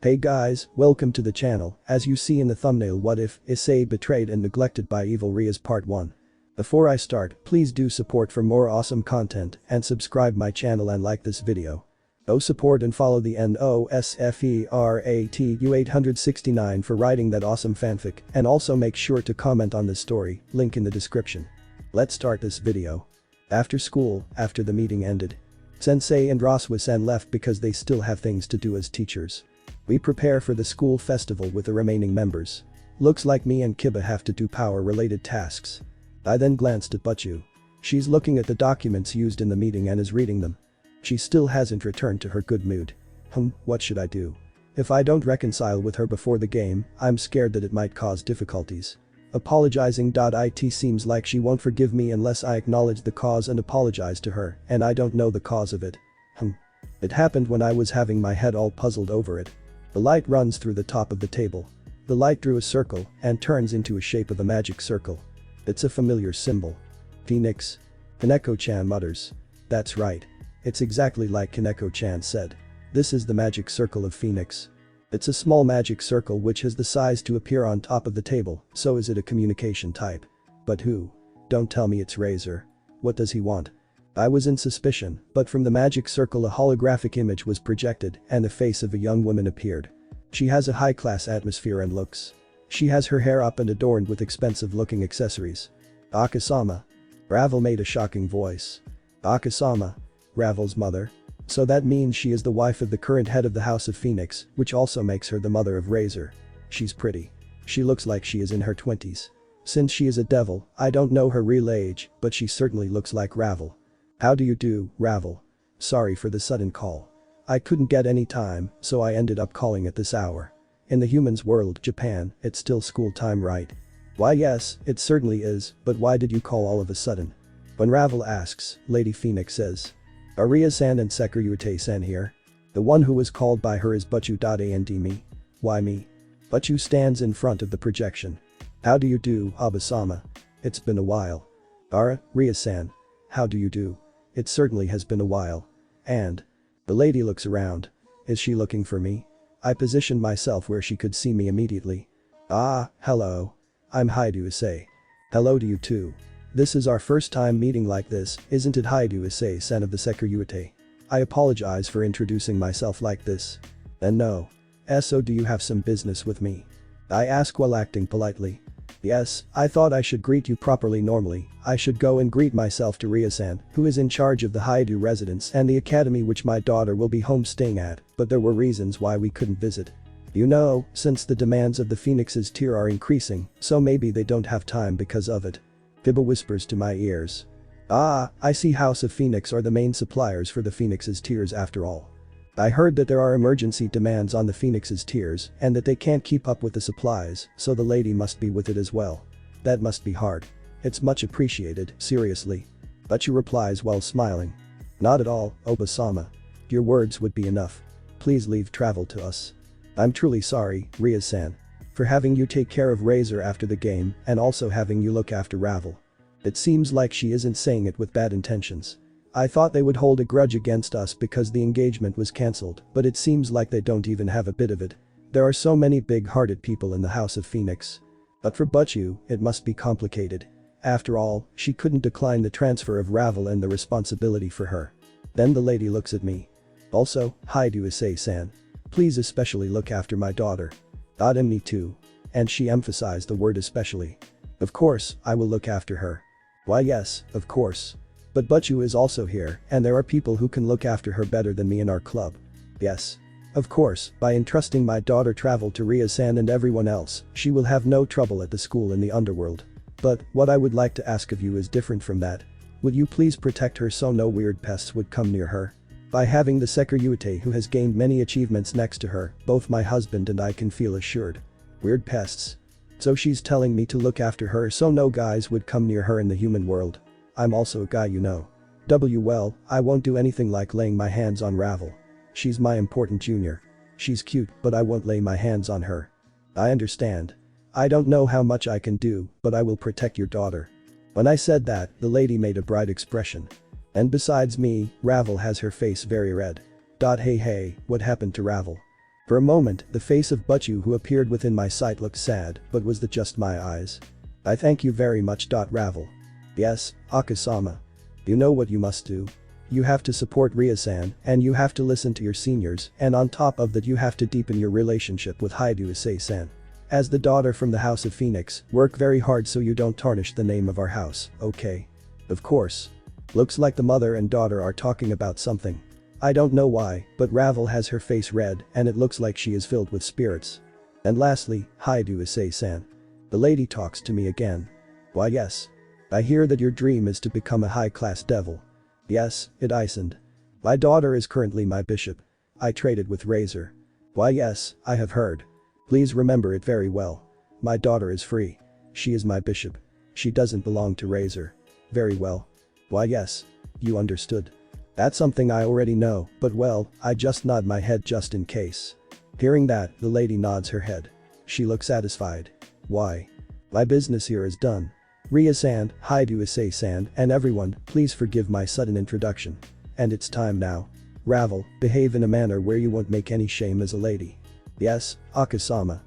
Hey guys, welcome to the channel. As you see in the thumbnail, what if Issei betrayed and neglected by evil Rias part 1. Before I start, please do support for more awesome content and subscribe my channel and like this video. Support and follow the NOSFERATU 869 for writing that awesome fanfic, and also make sure to comment on this story, link in the description. Let's start this video. After school, after the meeting ended, Sensei and Rasul left because they still have things to do as teachers. We prepare for the school festival with the remaining members. Looks like me and Kiba have to do power-related tasks. I then glanced at Butchu. She's looking at the documents used in the meeting and is reading them. She still hasn't returned to her good mood. What should I do? If I don't reconcile with her before the game, I'm scared that it might cause difficulties. Apologizing.it seems like she won't forgive me unless I acknowledge the cause and apologize to her, and I don't know the cause of it. It happened when I was having my head all puzzled over it. The light runs through the top of the table. The light drew a circle and turns into a shape of a magic circle. It's a familiar symbol. Phoenix. Kaneko-chan mutters. That's right. It's exactly like Kaneko-chan said. This is the magic circle of Phoenix. It's a small magic circle which has the size to appear on top of the table, so is it a communication type? But who? Don't tell me it's Razor. What does he want? I was in suspicion, but from the magic circle a holographic image was projected and the face of a young woman appeared. She has a high-class atmosphere and looks. She has her hair up and adorned with expensive-looking accessories. Akasama. Ravel made a shocking voice. Akasama. Ravel's mother. So that means she is the wife of the current head of the House of Phoenix, which also makes her the mother of Razor. She's pretty. She looks like she is in her 20s. Since she is a devil, I don't know her real age, but she certainly looks like Ravel. How do you do, Ravel? Sorry for the sudden call. I couldn't get any time, so I ended up calling at this hour. In the humans world, Japan, it's still school time, right? Why yes, it certainly is, but why did you call all of a sudden? When Ravel asks, Lady Phoenix says. Are Rias-san and Security-san here? The one who was called by her is Butchu. Me? Why me? Butchu stands in front of the projection. How do you do, Abasama? It's been a while. Ara, Rias-san. How do you do? It certainly has been a while. And? The lady looks around. Is she looking for me? I positioned myself where she could see me immediately. Ah, hello. I'm Haidu Issei. Hello to you too. This is our first time meeting like this, isn't it, Haidu Issei, son of the Security? I apologize for introducing myself like this. And no. So do you have some business with me? I ask while acting politely. Yes, I thought I should greet you properly normally. I should go and greet myself to Rias-san, who is in charge of the Haidu residence and the academy which my daughter will be homestaying at, but there were reasons why we couldn't visit. You know, since the demands of the Phoenix's tier are increasing, so maybe they don't have time because of it. Kiba whispers to my ears. Ah, I see House of Phoenix are the main suppliers for the Phoenix's tiers after all. I heard that there are emergency demands on the Phoenix's tiers and that they can't keep up with the supplies, so the lady must be with it as well. That must be hard. It's much appreciated, seriously. Butchu replies while smiling. Not at all, Obasama. Your words would be enough. Please leave travel to us. I'm truly sorry, Rias-san. For having you take care of Razor after the game and also having you look after Ravel. It seems like she isn't saying it with bad intentions. I thought they would hold a grudge against us because the engagement was cancelled, but it seems like they don't even have a bit of it. There are so many big-hearted people in the House of Phoenix. But for Butchu, it must be complicated. After all, she couldn't decline the transfer of Ravel and the responsibility for her. Then the lady looks at me. Also, Haidu Issei-san. Please especially look after my daughter. And me too. And she emphasized the word especially. Of course, I will look after her. Why yes, of course. But Butchu is also here, and there are people who can look after her better than me in our club. Yes. Of course, by entrusting my daughter travel to Rias-san and everyone else, she will have no trouble at the school in the underworld. But, what I would like to ask of you is different from that. Would you please protect her so no weird pests would come near her? By having the Security who has gained many achievements next to her, both my husband and I can feel assured. Weird pests. So she's telling me to look after her so no guys would come near her in the human world. I'm also a guy, you know. Well, I won't do anything like laying my hands on Ravel. She's my important junior. She's cute, but I won't lay my hands on her. I understand. I don't know how much I can do, but I will protect your daughter. When I said that, the lady made a bright expression. And besides me, Ravel has her face very red. Hey, what happened to Ravel? For a moment, the face of Butchu who appeared within my sight looked sad, but was that just my eyes? I thank you very much. Ravel. Yes, Akasama. You know what you must do. You have to support Riasan, and you have to listen to your seniors, and on top of that you have to deepen your relationship with Haidu Issei-san. As the daughter from the House of Phoenix, work very hard so you don't tarnish the name of our house, okay? Of course. Looks like the mother and daughter are talking about something. I don't know why, but Ravel has her face red and it looks like she is filled with spirits. And lastly, Haidu Issei-san. The lady talks to me again. Why yes. I hear that your dream is to become a high-class devil. Yes, it isn't. My daughter is currently my bishop. I traded with Razor. Why yes, I have heard. Please remember it very well. My daughter is free. She is my bishop. She doesn't belong to Razor. Very well. Why yes. You understood. That's something I already know, but well, I just nod my head just in case. Hearing that, the lady nods her head. She looks satisfied. Why? My business here is done. Ria-san, Haidu Issei-san, and everyone, please forgive my sudden introduction. And it's time now. Ravel, behave in a manner where you won't make any shame as a lady. Yes, Akasama.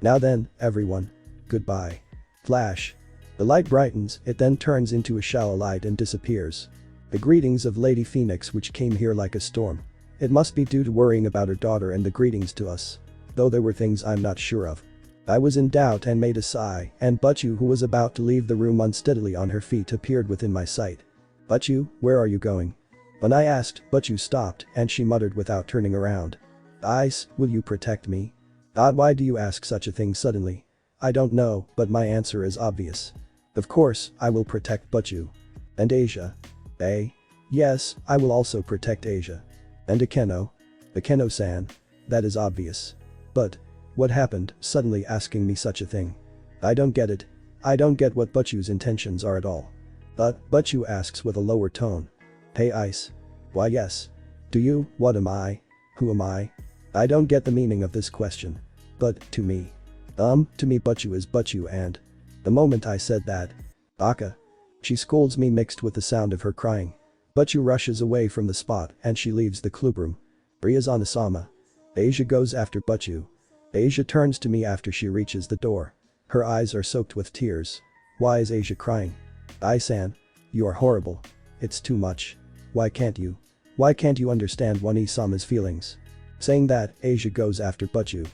Now then, everyone. Goodbye. Flash. The light brightens, it then turns into a shallow light and disappears. The greetings of Lady Phoenix which came here like a storm. It must be due to worrying about her daughter and the greetings to us. Though there were things I'm not sure of. I was in doubt and made a sigh, and Butchu who was about to leave the room unsteadily on her feet appeared within my sight. Butchu, where are you going? When I asked, Butchu stopped and she muttered without turning around. Ice, will you protect me? Why do you ask such a thing suddenly? I don't know, but my answer is obvious. Of course, I will protect Butchu. And Asia. Eh? Yes, I will also protect Asia. And Akeno. Akeno-san. That is obvious. But, what happened, suddenly asking me such a thing? I don't get it. I don't get what Butchu's intentions are at all. But, Butchu asks with a lower tone. Hey Ice. Why yes. Do you, what am I? Who am I? I don't get the meaning of this question. But, to me. To me Butchu is Butchu and. The moment I said that. Baka. She scolds me mixed with the sound of her crying. Butchu rushes away from the spot and she leaves the clubroom. Rias-sama. Asia goes after Butchu. Asia turns to me after she reaches the door. Her eyes are soaked with tears. Why is Asia crying? Ai-san. You are horrible. It's too much. Why can't you? Why can't you understand Wani-sama's feelings? Saying that, Asia goes after Butchu.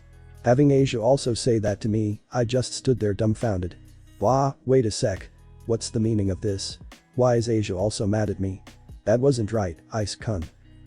Having Asia also say that to me, I just stood there dumbfounded. Wah, wait a sec. What's the meaning of this? Why is Asia also mad at me? That wasn't right, Ice-kun.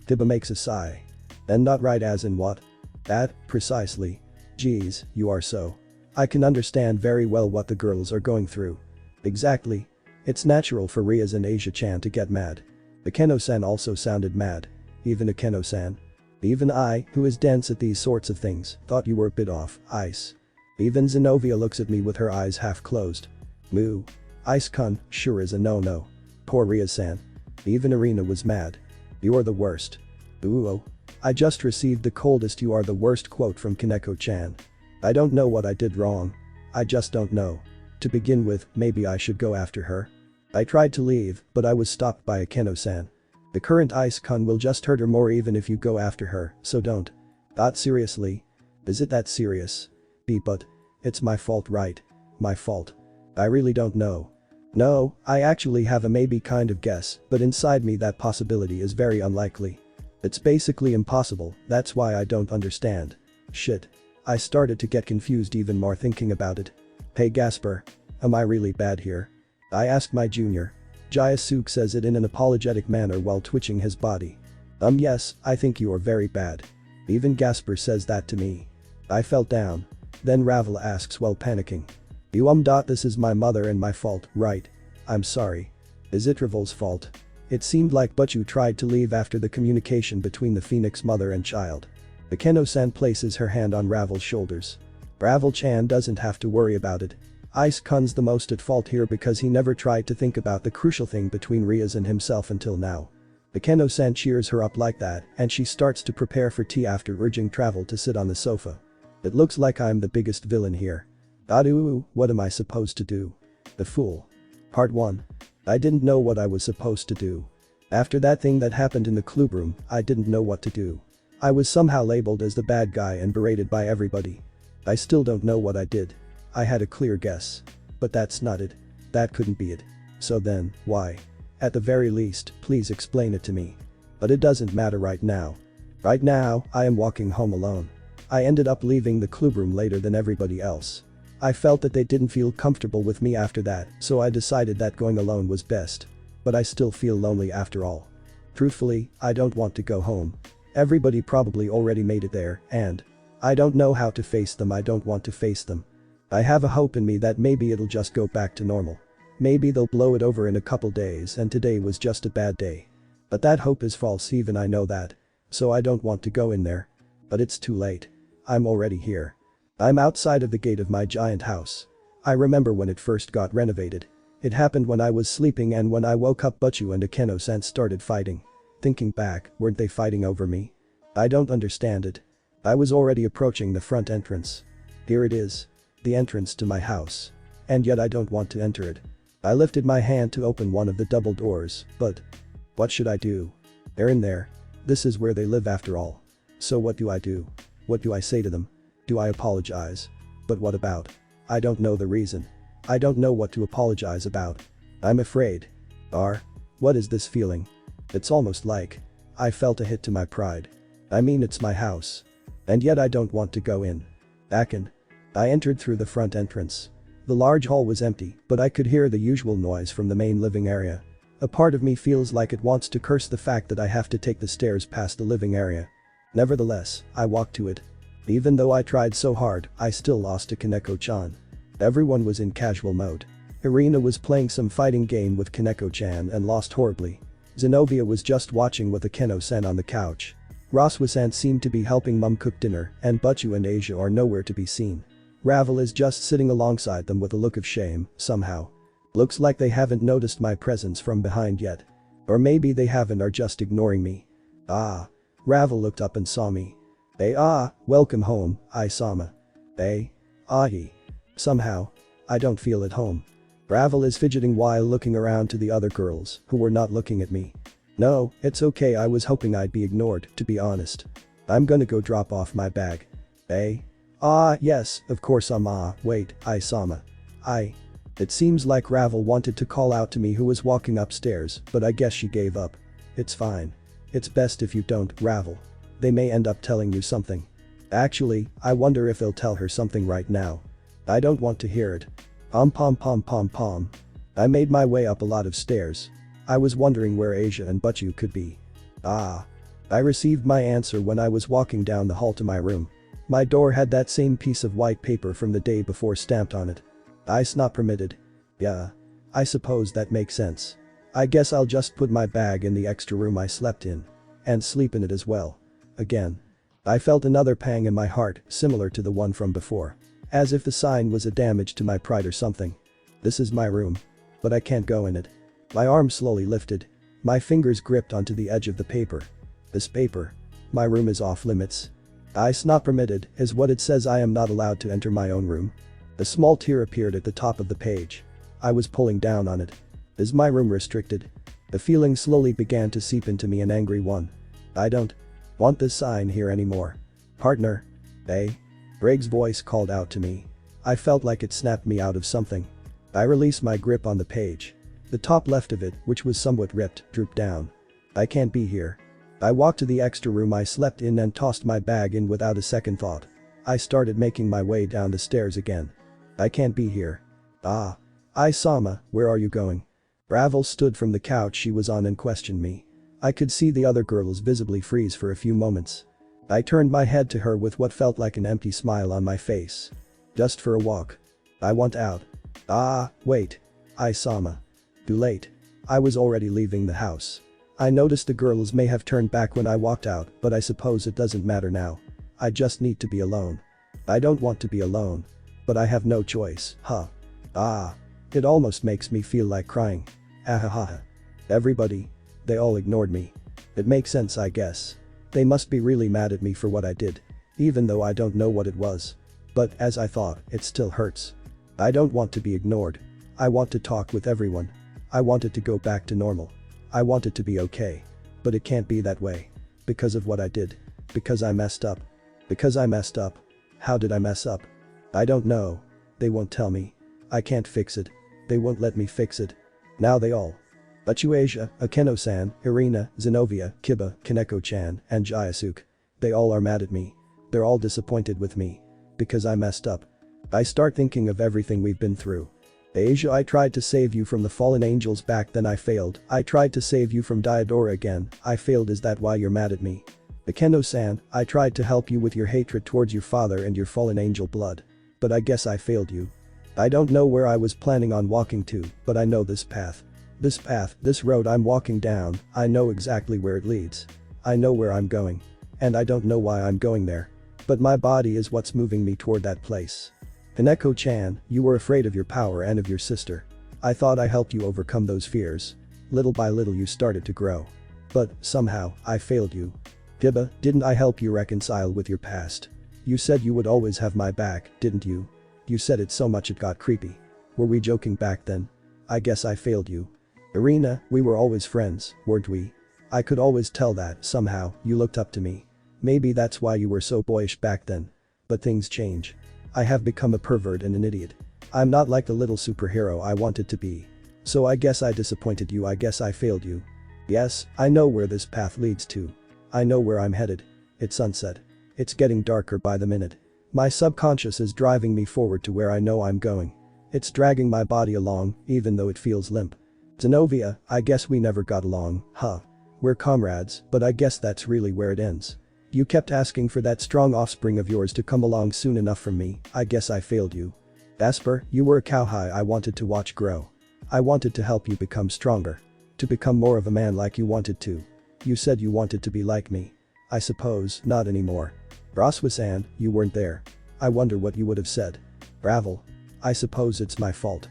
Tiba makes a sigh. Then not right as in what? That, precisely. Geez, you are so. I can understand very well what the girls are going through. Exactly. It's natural for Rias and Asia-chan to get mad. Akeno-san also sounded mad. Even Akeno-san. Even I, who is dense at these sorts of things, thought you were a bit off, Ice. Even Zenobia looks at me with her eyes half closed. Moo. Ice-kun, sure is a no-no. Poor Rias-san. Even Irina was mad. You're the worst. Ooh. I just received the coldest you are the worst quote from Kaneko-chan. I don't know what I did wrong. I just don't know. To begin with, maybe I should go after her. I tried to leave, but I was stopped by Akeno-san. The current Ice-kun will just hurt her more even if you go after her, so don't. Seriously? Is it that serious? But. It's my fault, right? My fault. I really don't know. No, I actually have a maybe kind of guess, but inside me that possibility is very unlikely. It's basically impossible, that's why I don't understand. Shit. I started to get confused even more thinking about it. Hey Gasper. Am I really bad here? I asked my junior. Jayasuke says it in an apologetic manner while twitching his body. Yes, I think you are very bad. Even Gasper says that to me. I felt down. Then Ravel asks while panicking. This is my mother and my fault, right? I'm sorry. Is it Ravel's fault? It seemed like Butchu tried to leave after the communication between the Phoenix mother and child. Akeno-san places her hand on Ravel's shoulders. Ravel-chan doesn't have to worry about it. Ice-kun's the most at fault here because he never tried to think about the crucial thing between Rias and himself until now. Akeno-san cheers her up like that and she starts to prepare for tea after urging Travel to sit on the sofa. It looks like I'm the biggest villain here. What am I supposed to do? The fool. Part 1. I didn't know what I was supposed to do. After that thing that happened in the clubroom, I didn't know what to do. I was somehow labeled as the bad guy and berated by everybody. I still don't know what I did. I had a clear guess. But that's not it. That couldn't be it. So then, why? At the very least, please explain it to me. But it doesn't matter right now. Right now, I am walking home alone. I ended up leaving the clubroom later than everybody else. I felt that they didn't feel comfortable with me after that, so I decided that going alone was best. But I still feel lonely after all. Truthfully, I don't want to go home. Everybody probably already made it there, and I don't know how to face them. I don't want to face them. I have a hope in me that maybe it'll just go back to normal. Maybe they'll blow it over in a couple days and today was just a bad day. But that hope is false, even I know that. So I don't want to go in there. But it's too late. I'm already here. I'm outside of the gate of my giant house. I remember when it first got renovated. It happened when I was sleeping, and when I woke up Butchu and Akeno-san started fighting. Thinking back, weren't they fighting over me? I don't understand it. I was already approaching the front entrance. Here it is. The entrance to my house. And yet I don't want to enter it. I lifted my hand to open one of the double doors, but what should I do? They're in there. This is where they live after all. So what do I do? What do I say to them? Do I apologize? But what about? I don't know the reason. I don't know what to apologize about. I'm afraid. What is this feeling? It's almost like I felt a hit to my pride. I mean, it's my house. And yet I don't want to go in. Akon. I entered through the front entrance. The large hall was empty, but I could hear the usual noise from the main living area. A part of me feels like it wants to curse the fact that I have to take the stairs past the living area. Nevertheless, I walked to it. Even though I tried so hard, I still lost to Kaneko-chan. Everyone was in casual mode. Irina was playing some fighting game with Kaneko-chan and lost horribly. Zenobia was just watching with Akeno-san on the couch. Roswa-san seemed to be helping mum cook dinner, and Butchu and Asia are nowhere to be seen. Ravel is just sitting alongside them with a look of shame, somehow. Looks like they haven't noticed my presence from behind yet. Or maybe they haven't, are just ignoring me. Ravel looked up and saw me. Welcome home, Isama. Somehow, I don't feel at home. Ravel is fidgeting while looking around to the other girls, who were not looking at me. No, it's okay, I was hoping I'd be ignored, to be honest. I'm gonna go drop off my bag. Yes, of course wait, Isama. It seems like Ravel wanted to call out to me who was walking upstairs, but I guess she gave up. It's fine. It's best if you don't, Ravel. They may end up telling you something. Actually, I wonder if they'll tell her something right now. I don't want to hear it. Pom. I made my way up a lot of stairs. I was wondering where Asia and Butchu could be. I received my answer when I was walking down the hall to my room. My door had that same piece of white paper from the day before stamped on it. Ice not permitted. Yeah. I suppose that makes sense. I guess I'll just put my bag in the extra room I slept in. And sleep in it as well. Again. I felt another pang in my heart, similar to the one from before. As if the sign was a damage to my pride or something. This is my room. But I can't go in it. My arm slowly lifted. My fingers gripped onto the edge of the paper. This paper. My room is off limits. Ice not permitted is what it says. I am not allowed to enter my own room. A small tear appeared at the top of the page. I was pulling down on it. Is my room restricted? The feeling slowly began to seep into me, an angry one. I don't want this sign here anymore. Partner. Draig's voice called out to me. I felt like it snapped me out of something. I released my grip on the page. The top left of it, which was somewhat ripped, drooped down. I can't be here. I walked to the extra room I slept in and tossed my bag in without a second thought. I started making my way down the stairs again. I can't be here. Isama, where are you going? Ravel stood from the couch she was on and questioned me. I could see the other girls visibly freeze for a few moments. I turned my head to her with what felt like an empty smile on my face. Just for a walk. I want out. Wait. Isama. Too late. I was already leaving the house. I noticed the girls may have turned back when I walked out, but I suppose it doesn't matter now. I just need to be alone. I don't want to be alone. But I have no choice, It almost makes me feel like crying. Everybody. They all ignored me. It makes sense, I guess. They must be really mad at me for what I did. Even though I don't know what it was. But, as I thought, it still hurts. I don't want to be ignored. I want to talk with everyone. I want it to go back to normal. I want it to be okay. But it can't be that way. Because of what I did. Because I messed up. Because I messed up. How did I mess up? I don't know. They won't tell me. I can't fix it. They won't let me fix it. Now they all. Asia, Akeno-san, Irina, Zenobia, Kiba, Kaneko-chan, and Jayasuke. They all are mad at me. They're all disappointed with me. Because I messed up. I start thinking of everything we've been through. Asia, I tried to save you from the fallen angels back then I failed. I tried to save you from Diodora again. I failed. Is that why you're mad at me? Akeno-san, I tried to help you with your hatred towards your father and your fallen angel blood. But I guess I failed you. I don't know where I was planning on walking to, but I know this path. This path, this road I'm walking down, I know exactly where it leads. I know where I'm going. And I don't know why I'm going there. But my body is what's moving me toward that place. Kaneko-chan, you were afraid of your power and of your sister. I thought I helped you overcome those fears. Little by little you started to grow. But, somehow, I failed you. Kiba, didn't I help you reconcile with your past? You said you would always have my back, didn't you? You said it so much it got creepy. Were we joking back then? I guess I failed you. Irina, we were always friends, weren't we? I could always tell that, somehow, you looked up to me. Maybe that's why you were so boyish back then. But things change. I have become a pervert and an idiot. I'm not like the little superhero I wanted to be. So I guess I disappointed you. I guess I failed you. Yes, I know where this path leads to. I know where I'm headed. It's sunset. It's getting darker by the minute. My subconscious is driving me forward to where I know I'm going. It's dragging my body along, even though it feels limp. Zenobia, I guess we never got along, huh? We're comrades, but I guess that's really where it ends. You kept asking for that strong offspring of yours to come along soon enough from me. I guess I failed you. Asper, you were a cowhide I wanted to watch grow. I wanted to help you become stronger. To become more of a man like you wanted to. You said you wanted to be like me. I suppose, not anymore. Roswasan, you weren't there. I wonder what you would have said. Ravel. I suppose it's my fault.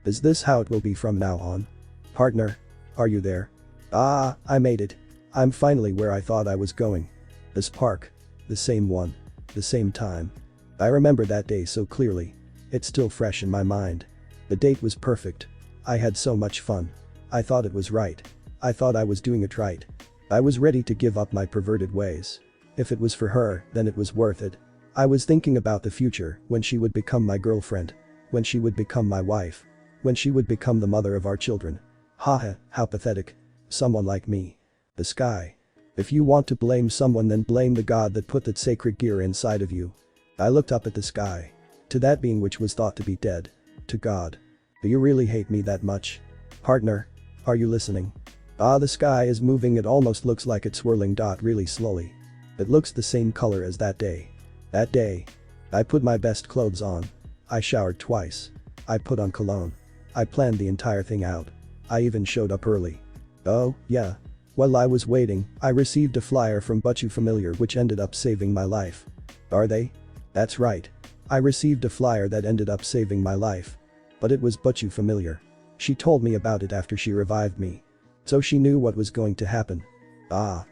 Is this how it will be from now on? Partner. Are you there? Ah, I made it. I'm finally where I thought I was going. This park. The same one. The same time. I remember that day so clearly. It's still fresh in my mind. The date was perfect. I had so much fun. I thought it was right. I thought I was doing it right. I was ready to give up my perverted ways. If it was for her, then it was worth it. I was thinking about the future, when she would become my girlfriend. When she would become my wife. When she would become the mother of our children. Haha, how pathetic. Someone like me. The sky. If you want to blame someone, then blame the god that put that sacred gear inside of you. I looked up at the sky. To that being which was thought to be dead. To God. Do you really hate me that much? Partner. Are you listening? Ah, the sky is moving. It almost looks like it's swirling really slowly. It looks the same color as that day. That day. I put my best clothes on. I showered twice. I put on cologne. I planned the entire thing out. I even showed up early. Oh, yeah. While I was waiting, I received a flyer from Butchu Familiar which ended up saving my life. Are they? That's right. I received a flyer that ended up saving my life. But it was Butchu Familiar. She told me about it after she revived me. So she knew what was going to happen. It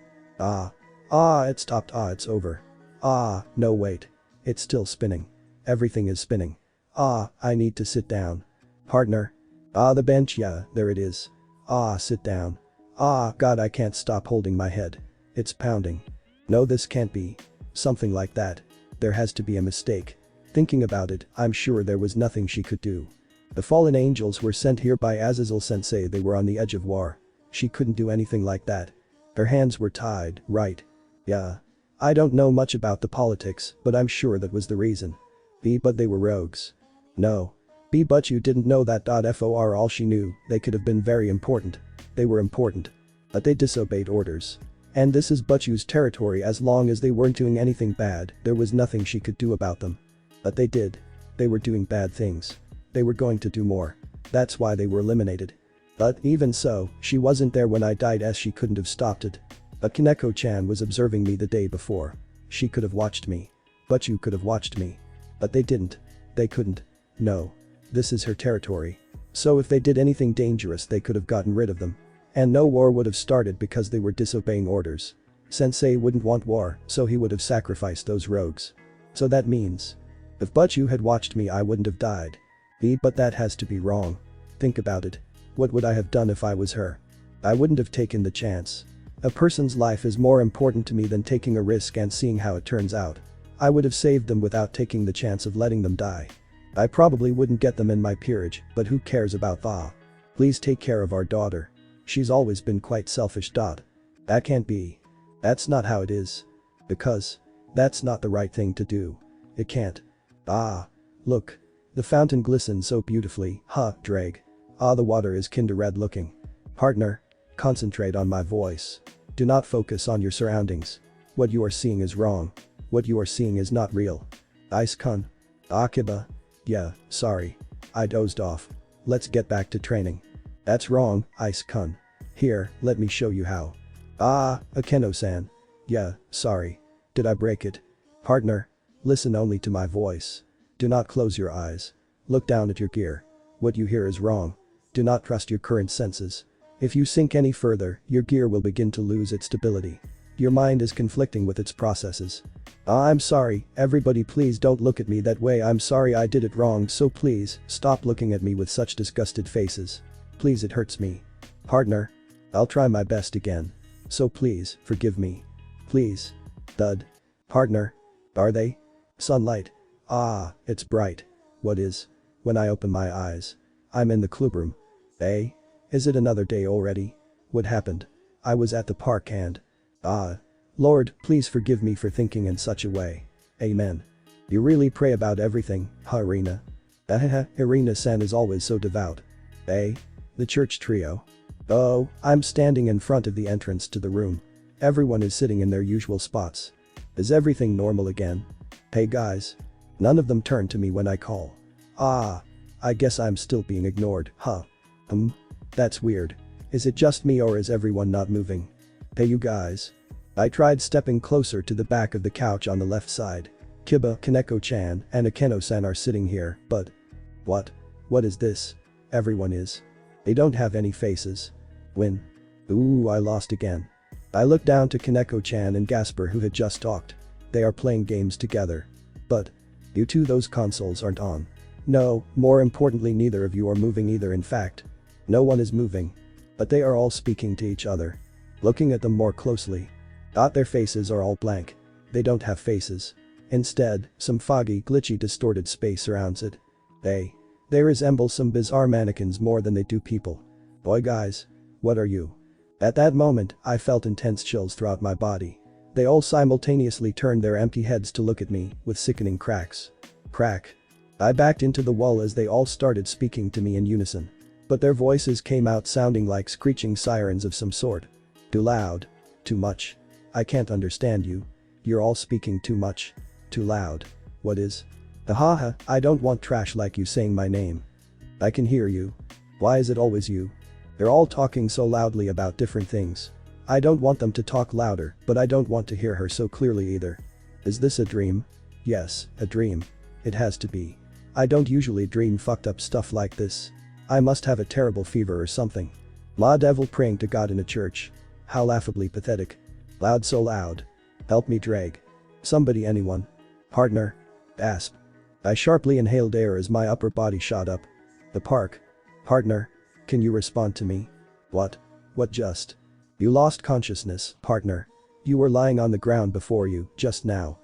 stopped. It's over. No wait. It's still spinning. Everything is spinning. I need to sit down. Partner. The bench, yeah, there it is. Sit down. God, I can't stop holding my head. It's pounding. No, this can't be. Something like that. There has to be a mistake. Thinking about it, I'm sure there was nothing she could do. The fallen angels were sent here by Azazel Sensei. They were on the edge of war. She couldn't do anything like that. Her hands were tied, right? Yeah. I don't know much about the politics, but I'm sure that was the reason. But they were rogues. No. But you didn't know that. For all she knew, they could have been very important. They were important. But they disobeyed orders. And this is Butchu's territory. As long as they weren't doing anything bad, there was nothing she could do about them. But they did. They were doing bad things. They were going to do more. That's why they were eliminated. But even so, she wasn't there when I died, as she couldn't have stopped it. But Kaneko-chan was observing me the day before. She could have watched me. Butchu could have watched me. But they didn't. They couldn't. No. This is her territory. So if they did anything dangerous, they could have gotten rid of them. And no war would have started because they were disobeying orders. Sensei wouldn't want war, so he would have sacrificed those rogues. So that means, if Butchu had watched me, I wouldn't have died. But that has to be wrong. Think about it. What would I have done if I was her? I wouldn't have taken the chance. A person's life is more important to me than taking a risk and seeing how it turns out. I would have saved them without taking the chance of letting them die. I probably wouldn't get them in my peerage, but who cares about that? Please take care of our daughter. She's always been quite selfish. That can't be. That's not how it is. Because that's not the right thing to do. It can't. Look. The fountain glistens so beautifully, Draig. The water is kinda red looking. Partner. Concentrate on my voice. Do not focus on your surroundings. What you are seeing is wrong. What you are seeing is not real. Ice kun. Akiba. Yeah, sorry. I dozed off. Let's get back to training. That's wrong, Ice kun. Here, let me show you how. Akeno-san. Yeah, sorry. Did I break it? Partner. Listen only to my voice. Do not close your eyes. Look down at your gear. What you hear is wrong. Do not trust your current senses. If you sink any further, your gear will begin to lose its stability. Your mind is conflicting with its processes. I'm sorry, everybody, please don't look at me that way. I'm sorry I did it wrong, so please, stop looking at me with such disgusted faces. Please, it hurts me. Partner. I'll try my best again. So please, forgive me. Please. Thud. Partner. Are they? Sunlight. It's bright. What is? When I open my eyes. I'm in the clubroom. Is it another day already? What happened? I was at the park and… Lord, please forgive me for thinking in such a way. Amen. You really pray about everything, Irina? Irina-san is always so devout. The church trio. Oh, I'm standing in front of the entrance to the room. Everyone is sitting in their usual spots. Is everything normal again? Hey guys. None of them turn to me when I call. I guess I'm still being ignored, That's weird. Is it just me or is everyone not moving? Hey you guys. I tried stepping closer to the back of the couch on the left side. Kiba, Kaneko-chan, and Akeno-san are sitting here, but… What? What is this? Everyone is. They don't have any faces. Win. Ooh, I lost again. I looked down to Kaneko-chan and Gasper who had just talked. They are playing games together. But… You two, those consoles aren't on. No, more importantly neither of you are moving either. In fact, no one is moving. But they are all speaking to each other. Looking at them more closely. Their faces are all blank. They don't have faces. Instead, some foggy, glitchy, distorted space surrounds it. They resemble some bizarre mannequins more than they do people. Boy guys. What are you? At that moment, I felt intense chills throughout my body. They all simultaneously turned their empty heads to look at me, with sickening cracks. Crack. I backed into the wall as they all started speaking to me in unison. But their voices came out sounding like screeching sirens of some sort. Too loud. Too much. I can't understand you. You're all speaking too much. Too loud. What is? I don't want trash like you saying my name. I can hear you. Why is it always you? They're all talking so loudly about different things. I don't want them to talk louder, but I don't want to hear her so clearly either. Is this a dream? Yes, a dream. It has to be. I don't usually dream fucked up stuff like this. I must have a terrible fever or something. La devil praying to God in a church. How laughably pathetic. Loud, so loud. Help me, Draig. Somebody, anyone. Partner. Asp. I sharply inhaled air as my upper body shot up. The park. Partner. Can you respond to me? What? What just? You lost consciousness, partner. You were lying on the ground before you, just now.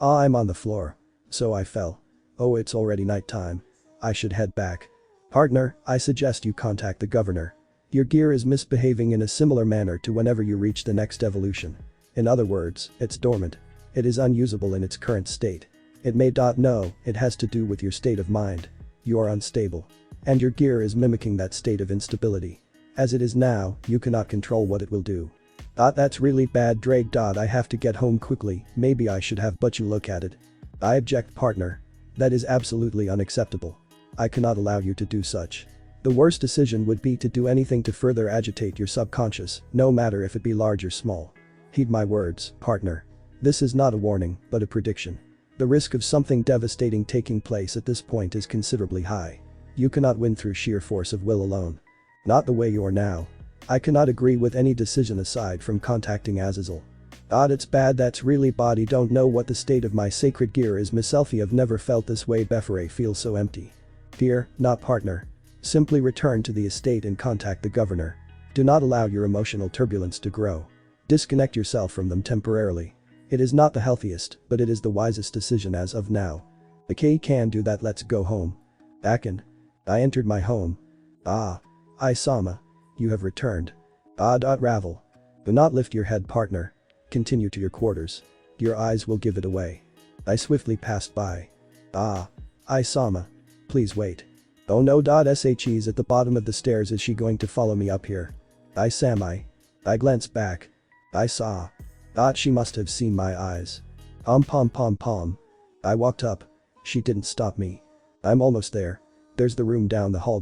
I'm on the floor. So I fell. Oh, it's already nighttime. I should head back. Partner, I suggest you contact the governor. Your gear is misbehaving in a similar manner to whenever you reach the next evolution. In other words, it's dormant. It is unusable in its current state. It may know it has to do with your state of mind. You are unstable. And your gear is mimicking that state of instability. As it is now, you cannot control what it will do. That's really bad, Draig. I have to get home quickly. Maybe I should have but you look at it. I object, partner. That is absolutely unacceptable. I cannot allow you to do such. The worst decision would be to do anything to further agitate your subconscious, no matter if it be large or small. Heed my words, partner. This is not a warning, but a prediction. The risk of something devastating taking place at this point is considerably high. You cannot win through sheer force of will alone. Not the way you are now. I cannot agree with any decision aside from contacting Azazel. It's bad, that's really bad. I don't know what the state of my sacred gear is myself. I've never felt this way before. I feel so empty. Fear, not partner. Simply return to the estate and contact the governor. Do not allow your emotional turbulence to grow. Disconnect yourself from them temporarily. It is not the healthiest, but it is the wisest decision as of now. Okay, can do that, let's go home. Akin. I entered my home. Ah. Isama. You have returned. Ah. Ravel. Do not lift your head, partner. Continue to your quarters. Your eyes will give it away. I swiftly passed by. Ah. Isama. Please wait. Oh no. She's at the bottom of the stairs. Is she going to follow me up here? I glanced back. I saw. She must have seen my eyes. Pom. I walked up. She didn't stop me. I'm almost there. There's the room down the hall.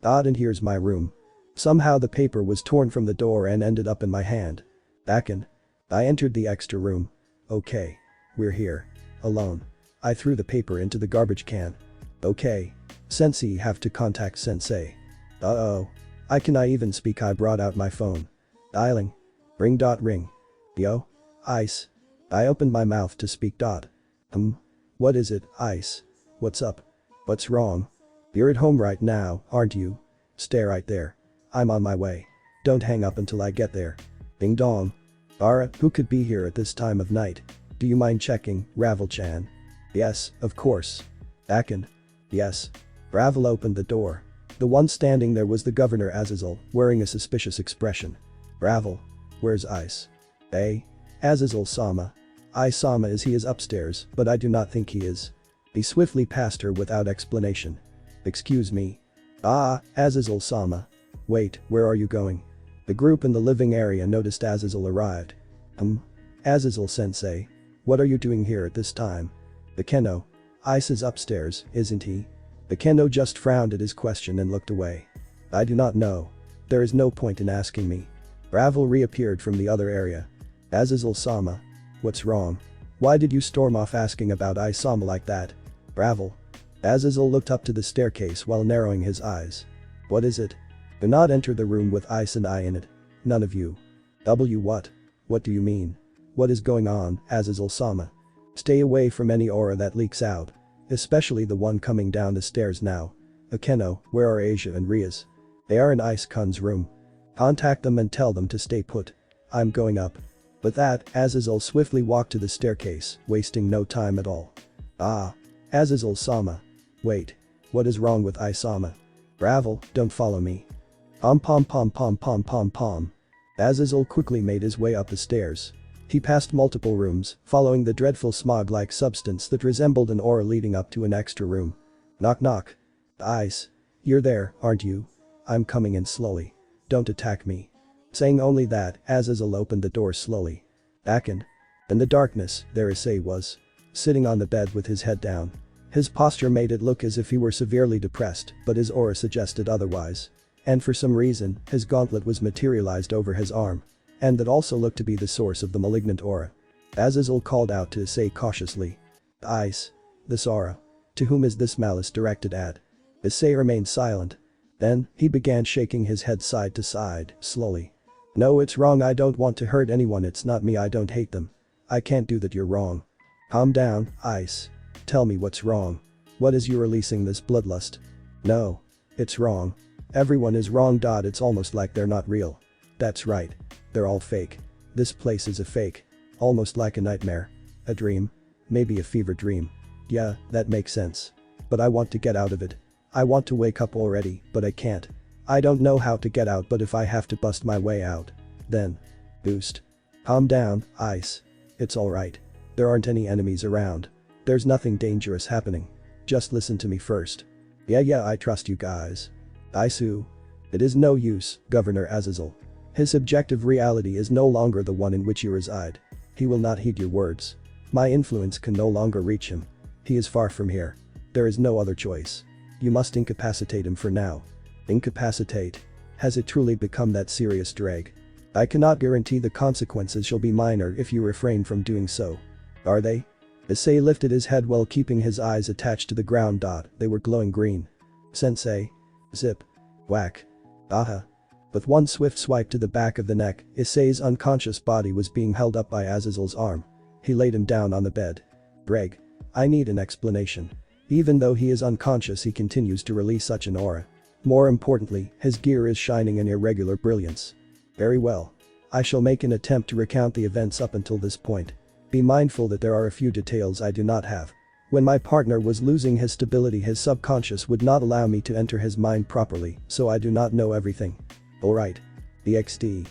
And here's my room. Somehow the paper was torn from the door and ended up in my hand. Akin. I entered the extra room. Okay. We're here. Alone. I threw the paper into the garbage can. Okay. Sensei, have to contact Sensei. Uh-oh. I even speak. I brought out my phone. Dialing. Ring. Yo. Ice. I opened my mouth to speak. What is it, Ice? What's up? What's wrong? You're at home right now, aren't you? Stay right there. I'm on my way. Don't hang up until I get there. Ding dong. Ara, who could be here at this time of night? Do you mind checking, Ravel-chan? Yes, of course. Akin. Yes. Ravel opened the door. The one standing there was the governor Azazel, wearing a suspicious expression. Ravel. Where's Ice? Azazel-sama. Isama is upstairs, but I do not think he is. He swiftly passed her without explanation. Excuse me. Azazel-sama. Wait, where are you going? The group in the living area noticed Azazel arrived. Azazel-sensei. What are you doing here at this time? Akeno. Ice is upstairs, isn't he? Akeno just frowned at his question and looked away. I do not know. There is no point in asking me. Ravel reappeared from the other area. Azazel-sama. What's wrong? Why did you storm off asking about Isama like that? Ravel. Azazel looked up to the staircase while narrowing his eyes. What is it? Do not enter the room with Ice and I in it. None of you. What? What do you mean? What is going on, Azazel-sama? Stay away from any aura that leaks out. Especially the one coming down the stairs now. Akeno, where are Asia and Rias? They are in Ice-kun's room. Contact them and tell them to stay put. I'm going up. With that, Azazel swiftly walked to the staircase, wasting no time at all. Azazel-sama. Wait. What is wrong with Isama? Ravel, don't follow me. Pom. Azazel quickly made his way up the stairs. He passed multiple rooms, following the dreadful smog-like substance that resembled an aura leading up to an extra room. Knock. Ice. You're there, aren't you? I'm coming in slowly. Don't attack me. Saying only that, Azazel opened the door slowly. Akin. In the darkness, there Issei was. Sitting on the bed with his head down. His posture made it look as if he were severely depressed, but his aura suggested otherwise. And for some reason, his gauntlet was materialized over his arm. And that also looked to be the source of the malignant aura. Azazel called out to Issei cautiously. Ice. This aura. To whom is this malice directed at? Issei remained silent. Then, he began shaking his head side to side, slowly. No, it's wrong. I don't want to hurt anyone. It's not me. I don't hate them. I can't do that. You're wrong. Calm down, Ice. Tell me what's wrong. What is you releasing this bloodlust? No. It's wrong. Everyone is wrong. It's almost like they're not real. That's right. They're all fake. This place is a fake. Almost like a nightmare. A dream. Maybe a fever dream. Yeah, that makes sense. But I want to get out of it. I want to wake up already, but I can't. I don't know how to get out, but if I have to bust my way out, then. Boost. Calm down, Ice. It's alright. There aren't any enemies around. There's nothing dangerous happening. Just listen to me first. Yeah, I trust you guys. Isu. It is no use, Governor Azazel. His subjective reality is no longer the one in which you reside. He will not heed your words. My influence can no longer reach him. He is far from here. There is no other choice. You must incapacitate him for now. Incapacitate? Has it truly become that serious, Draig? I cannot guarantee the consequences shall be minor if you refrain from doing so. Are they? Issei lifted his head while keeping his eyes attached to the ground. They were glowing green. Sensei. Zip. Whack. Aha. With one swift swipe to the back of the neck, Issei's unconscious body was being held up by Azazel's arm. He laid him down on the bed. Draig. I need an explanation. Even though he is unconscious, he continues to release such an aura. More importantly, his gear is shining in irregular brilliance. Very well. I shall make an attempt to recount the events up until this point. Be mindful that there are a few details I do not have. When my partner was losing his stability, his subconscious would not allow me to enter his mind properly, so I do not know everything. Alright. BXD.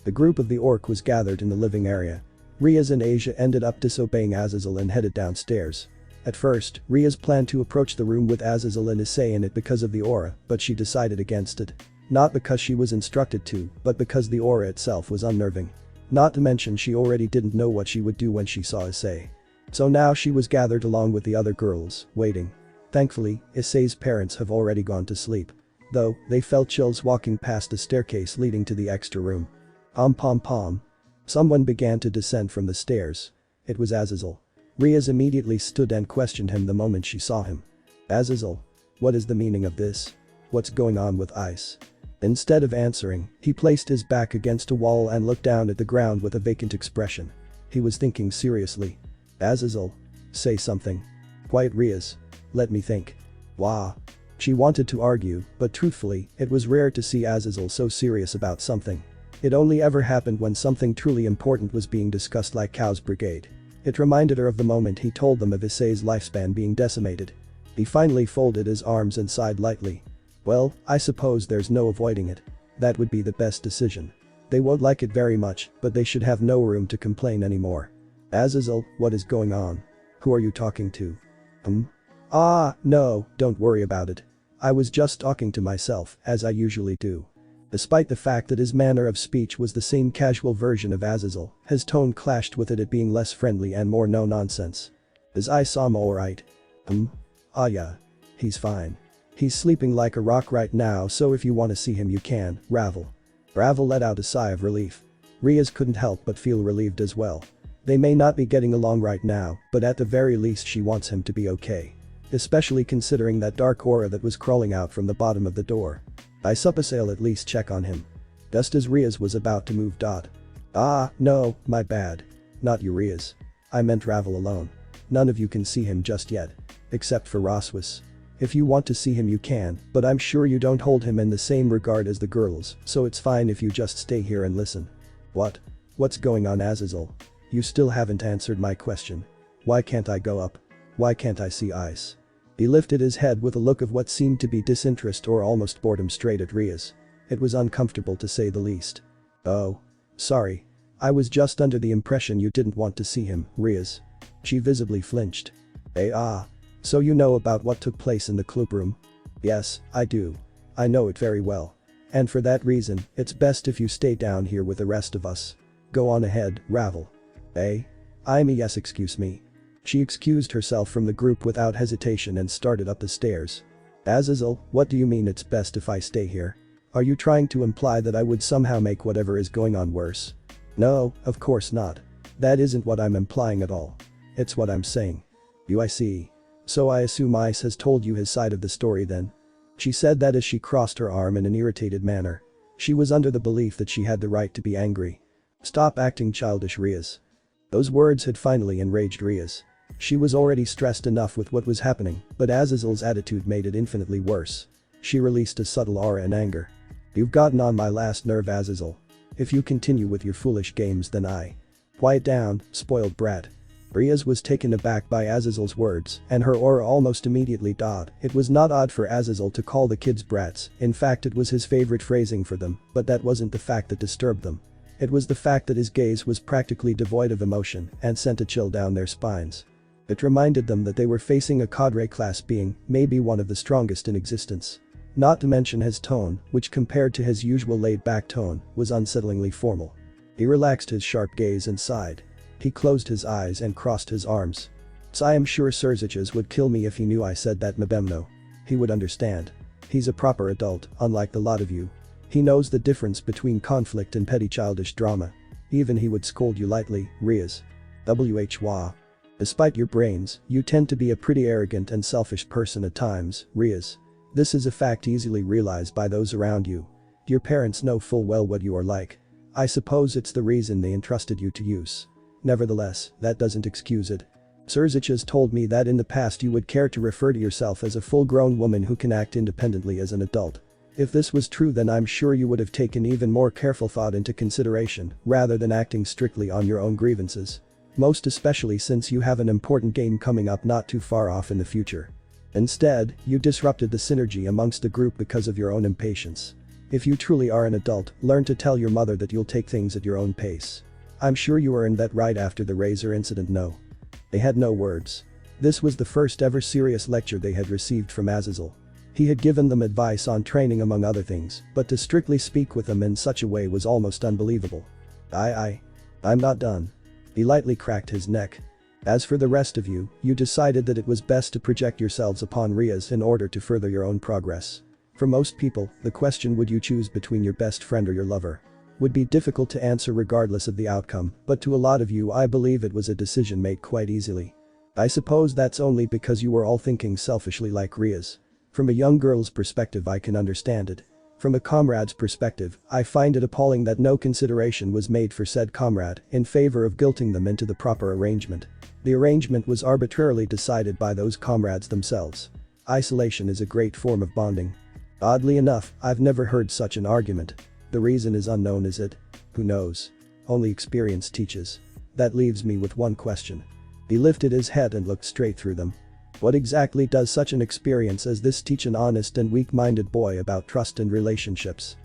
The group of the orc was gathered in the living area. Rias and Asia ended up disobeying Azazel and headed downstairs. At first, Rias planned to approach the room with Azazel and Issei in it because of the aura, but she decided against it. Not because she was instructed to, but because the aura itself was unnerving. Not to mention she already didn't know what she would do when she saw Issei. So now she was gathered along with the other girls, waiting. Thankfully, Issei's parents have already gone to sleep. Though, they felt chills walking past the staircase leading to the extra room. Pom. Someone began to descend from the stairs. It was Azazel. Rias immediately stood and questioned him the moment she saw him. Azazel. What is the meaning of this? What's going on with ice? Instead of answering, he placed his back against a wall and looked down at the ground with a vacant expression. He was thinking seriously. Azazel. Say something. Quiet, Rias. Let me think. Wah. She wanted to argue, but truthfully, it was rare to see Azazel so serious about something. It only ever happened when something truly important was being discussed, like Cow's Brigade. It reminded her of the moment he told them of Issei's lifespan being decimated. He finally folded his arms and sighed lightly. Well, I suppose there's no avoiding it. That would be the best decision. They won't like it very much, but they should have no room to complain anymore. Azazel, what is going on? Who are you talking to? No, don't worry about it. I was just talking to myself, as I usually do. Despite the fact that his manner of speech was the same casual version of Azazel, his tone clashed with it being less friendly and more no-nonsense. Is Issei alright? Yeah. He's fine. He's sleeping like a rock right now, so if you want to see him you can, Ravel. Ravel let out a sigh of relief. Rias couldn't help but feel relieved as well. They may not be getting along right now, but at the very least she wants him to be okay. Especially considering that dark aura that was crawling out from the bottom of the door. I suppose I'll at least check on him. Just as Rias was about to move. No, my bad. Not you, Rias. I meant Ravel alone. None of you can see him just yet. Except for Ravel. If you want to see him you can, but I'm sure you don't hold him in the same regard as the girls, so it's fine if you just stay here and listen. What? What's going on, Azazel? You still haven't answered my question. Why can't I go up? Why can't I see ice? He lifted his head with a look of what seemed to be disinterest or almost boredom straight at Rias. It was uncomfortable to say the least. Oh. Sorry. I was just under the impression you didn't want to see him, Rias. She visibly flinched. So you know about what took place in the club room? Yes, I do. I know it very well. And for that reason, it's best if you stay down here with the rest of us. Go on ahead, Ravel. Yes, excuse me. She excused herself from the group without hesitation and started up the stairs. Azazel, what do you mean it's best if I stay here? Are you trying to imply that I would somehow make whatever is going on worse? No, of course not. That isn't what I'm implying at all. It's what I'm saying. I see. So I assume Ice has told you his side of the story then? She said that as she crossed her arm in an irritated manner. She was under the belief that she had the right to be angry. Stop acting childish, Rias. Those words had finally enraged Rias. She was already stressed enough with what was happening, but Azazel's attitude made it infinitely worse. She released a subtle aura in anger. You've gotten on my last nerve, Azazel. If you continue with your foolish games then I. Quiet down, spoiled brat. Rias was taken aback by Azazel's words, and her aura almost immediately died. It was not odd for Azazel to call the kids brats, in fact it was his favorite phrasing for them, but that wasn't the fact that disturbed them. It was the fact that his gaze was practically devoid of emotion and sent a chill down their spines. It reminded them that they were facing a cadre class being, maybe one of the strongest in existence. Not to mention his tone, which compared to his usual laid-back tone, was unsettlingly formal. He relaxed his sharp gaze and sighed. He closed his eyes and crossed his arms. I am sure Surziches would kill me if he knew I said that, Mabemno. He would understand. He's a proper adult, unlike the lot of you. He knows the difference between conflict and petty childish drama. Even he would scold you lightly, Rias. Wah. Despite your brains, you tend to be a pretty arrogant and selfish person at times, Rias. This is a fact easily realized by those around you. Your parents know full well what you are like. I suppose it's the reason they entrusted you to use. Nevertheless, that doesn't excuse it. Surziches told me that in the past you would care to refer to yourself as a full-grown woman who can act independently as an adult. If this was true, then I'm sure you would have taken even more careful thought into consideration rather than acting strictly on your own grievances. Most especially since you have an important game coming up not too far off in the future. Instead, you disrupted the synergy amongst the group because of your own impatience. If you truly are an adult, learn to tell your mother that you'll take things at your own pace. I'm sure you earned that right after the razor incident. No. They had no words. This was the first ever serious lecture they had received from Azazel. He had given them advice on training among other things, but to strictly speak with them in such a way was almost unbelievable. I'm not done. He lightly cracked his neck. As for the rest of you, you decided that it was best to project yourselves upon Rias in order to further your own progress. For most people, the question "would you choose between your best friend or your lover?" would be difficult to answer regardless of the outcome, but to a lot of you I believe it was a decision made quite easily. I suppose that's only because you were all thinking selfishly like Rias. From a young girl's perspective I can understand it. From a comrade's perspective, I find it appalling that no consideration was made for said comrade in favor of guilting them into the proper arrangement. The arrangement was arbitrarily decided by those comrades themselves. Isolation is a great form of bonding. Oddly enough, I've never heard such an argument. The reason is unknown, is it? Who knows? Only experience teaches. That leaves me with one question. He lifted his head and looked straight through them. What exactly does such an experience as this teach an honest and weak-minded boy about trust and relationships?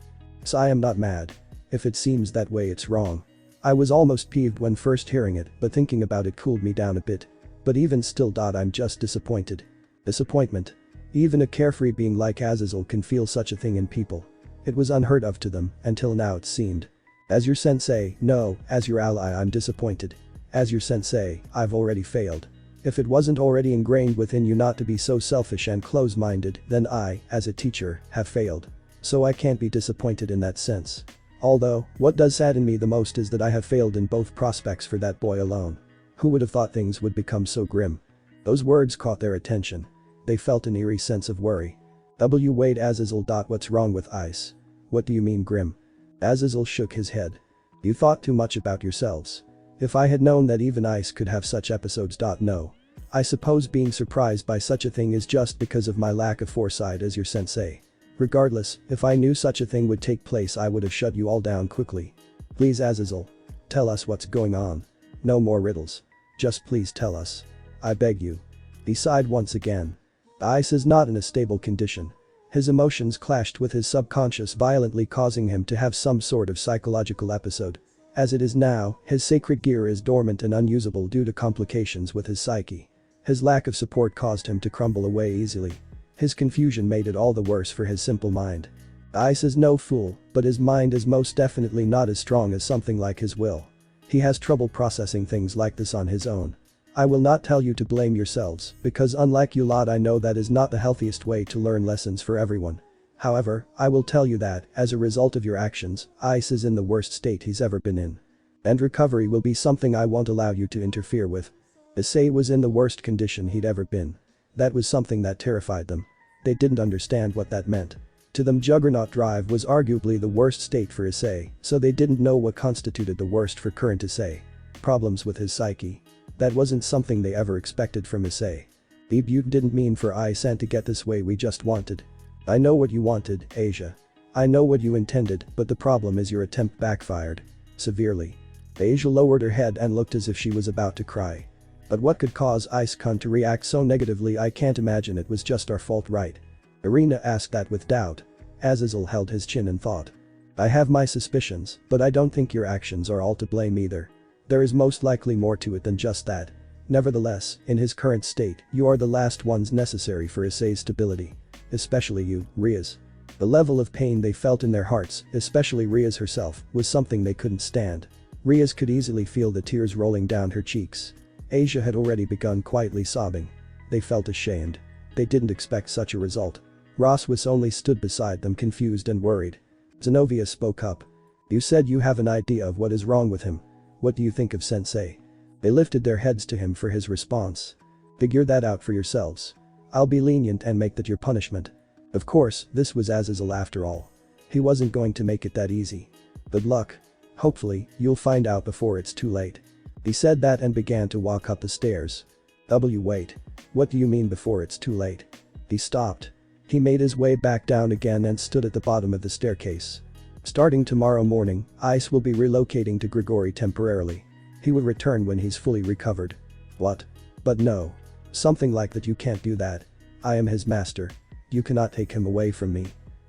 So I am not mad. If it seems that way, it's wrong. I was almost peeved when first hearing it, but thinking about it cooled me down a bit. But even still, I'm just disappointed. Disappointment. Even a carefree being like Azazel can feel such a thing in people. It was unheard of to them, until now it seemed. As your sensei, no, as your ally I'm disappointed. As your sensei, I've already failed. If it wasn't already ingrained within you not to be so selfish and close-minded, then I, as a teacher, have failed. So I can't be disappointed in that sense. Although, what does sadden me the most is that I have failed in both prospects for that boy alone. Who would have thought things would become so grim? Those words caught their attention. They felt an eerie sense of worry. Wait, Azazel. What's wrong with Ice? What do you mean grim? Azazel shook his head. You thought too much about yourselves. If I had known that even Ice could have such episodes. No. I suppose being surprised by such a thing is just because of my lack of foresight as your sensei. Regardless, if I knew such a thing would take place I would have shut you all down quickly. Please Azazel. Tell us what's going on. No more riddles. Just please tell us. I beg you. He sighed once again. Ice is not in a stable condition. His emotions clashed with his subconscious, violently causing him to have some sort of psychological episode. As it is now, his sacred gear is dormant and unusable due to complications with his psyche. His lack of support caused him to crumble away easily. His confusion made it all the worse for his simple mind. Ice is no fool, but his mind is most definitely not as strong as something like his will. He has trouble processing things like this on his own. I will not tell you to blame yourselves, because unlike you lot I know that is not the healthiest way to learn lessons for everyone. However, I will tell you that, as a result of your actions, Ice is in the worst state he's ever been in. And recovery will be something I won't allow you to interfere with. Issei was in the worst condition he'd ever been. That was something that terrified them. They didn't understand what that meant. To them, Juggernaut Drive was arguably the worst state for Issei, so they didn't know what constituted the worst for current Issei. Problems with his psyche. That wasn't something they ever expected from Issei. You didn't mean for Ice and to get this way, we just wanted. I know what you wanted, Asia. I know what you intended, but the problem is your attempt backfired. Severely. Asia lowered her head and looked as if she was about to cry. But what could cause Ice-kun to react so negatively? I can't imagine it was just our fault, right? Irina asked that with doubt. Azazel held his chin and thought. I have my suspicions, but I don't think your actions are all to blame either. There is most likely more to it than just that. Nevertheless, in his current state, you are the last ones necessary for Issei's stability. Especially you, Rias. The level of pain they felt in their hearts, especially Rias herself, was something they couldn't stand. Rias could easily feel the tears rolling down her cheeks. Asia had already begun quietly sobbing. They felt ashamed. They didn't expect such a result. Roswis only stood beside them, confused and worried. Zenobia spoke up. You said you have an idea of what is wrong with him. What do you think of Sensei? They lifted their heads to him for his response. Figure that out for yourselves. I'll be lenient and make that your punishment. Of course, this was Azazel after all. He wasn't going to make it that easy. Good luck. Hopefully, you'll find out before it's too late. He said that and began to walk up the stairs. Wait. What do you mean before it's too late? He stopped. He made his way back down again and stood at the bottom of the staircase. Starting tomorrow morning, Ice will be relocating to Grigori temporarily. He will return when he's fully recovered. What? But no. Something like that. You can't do that. I am his master. You cannot take him away from me.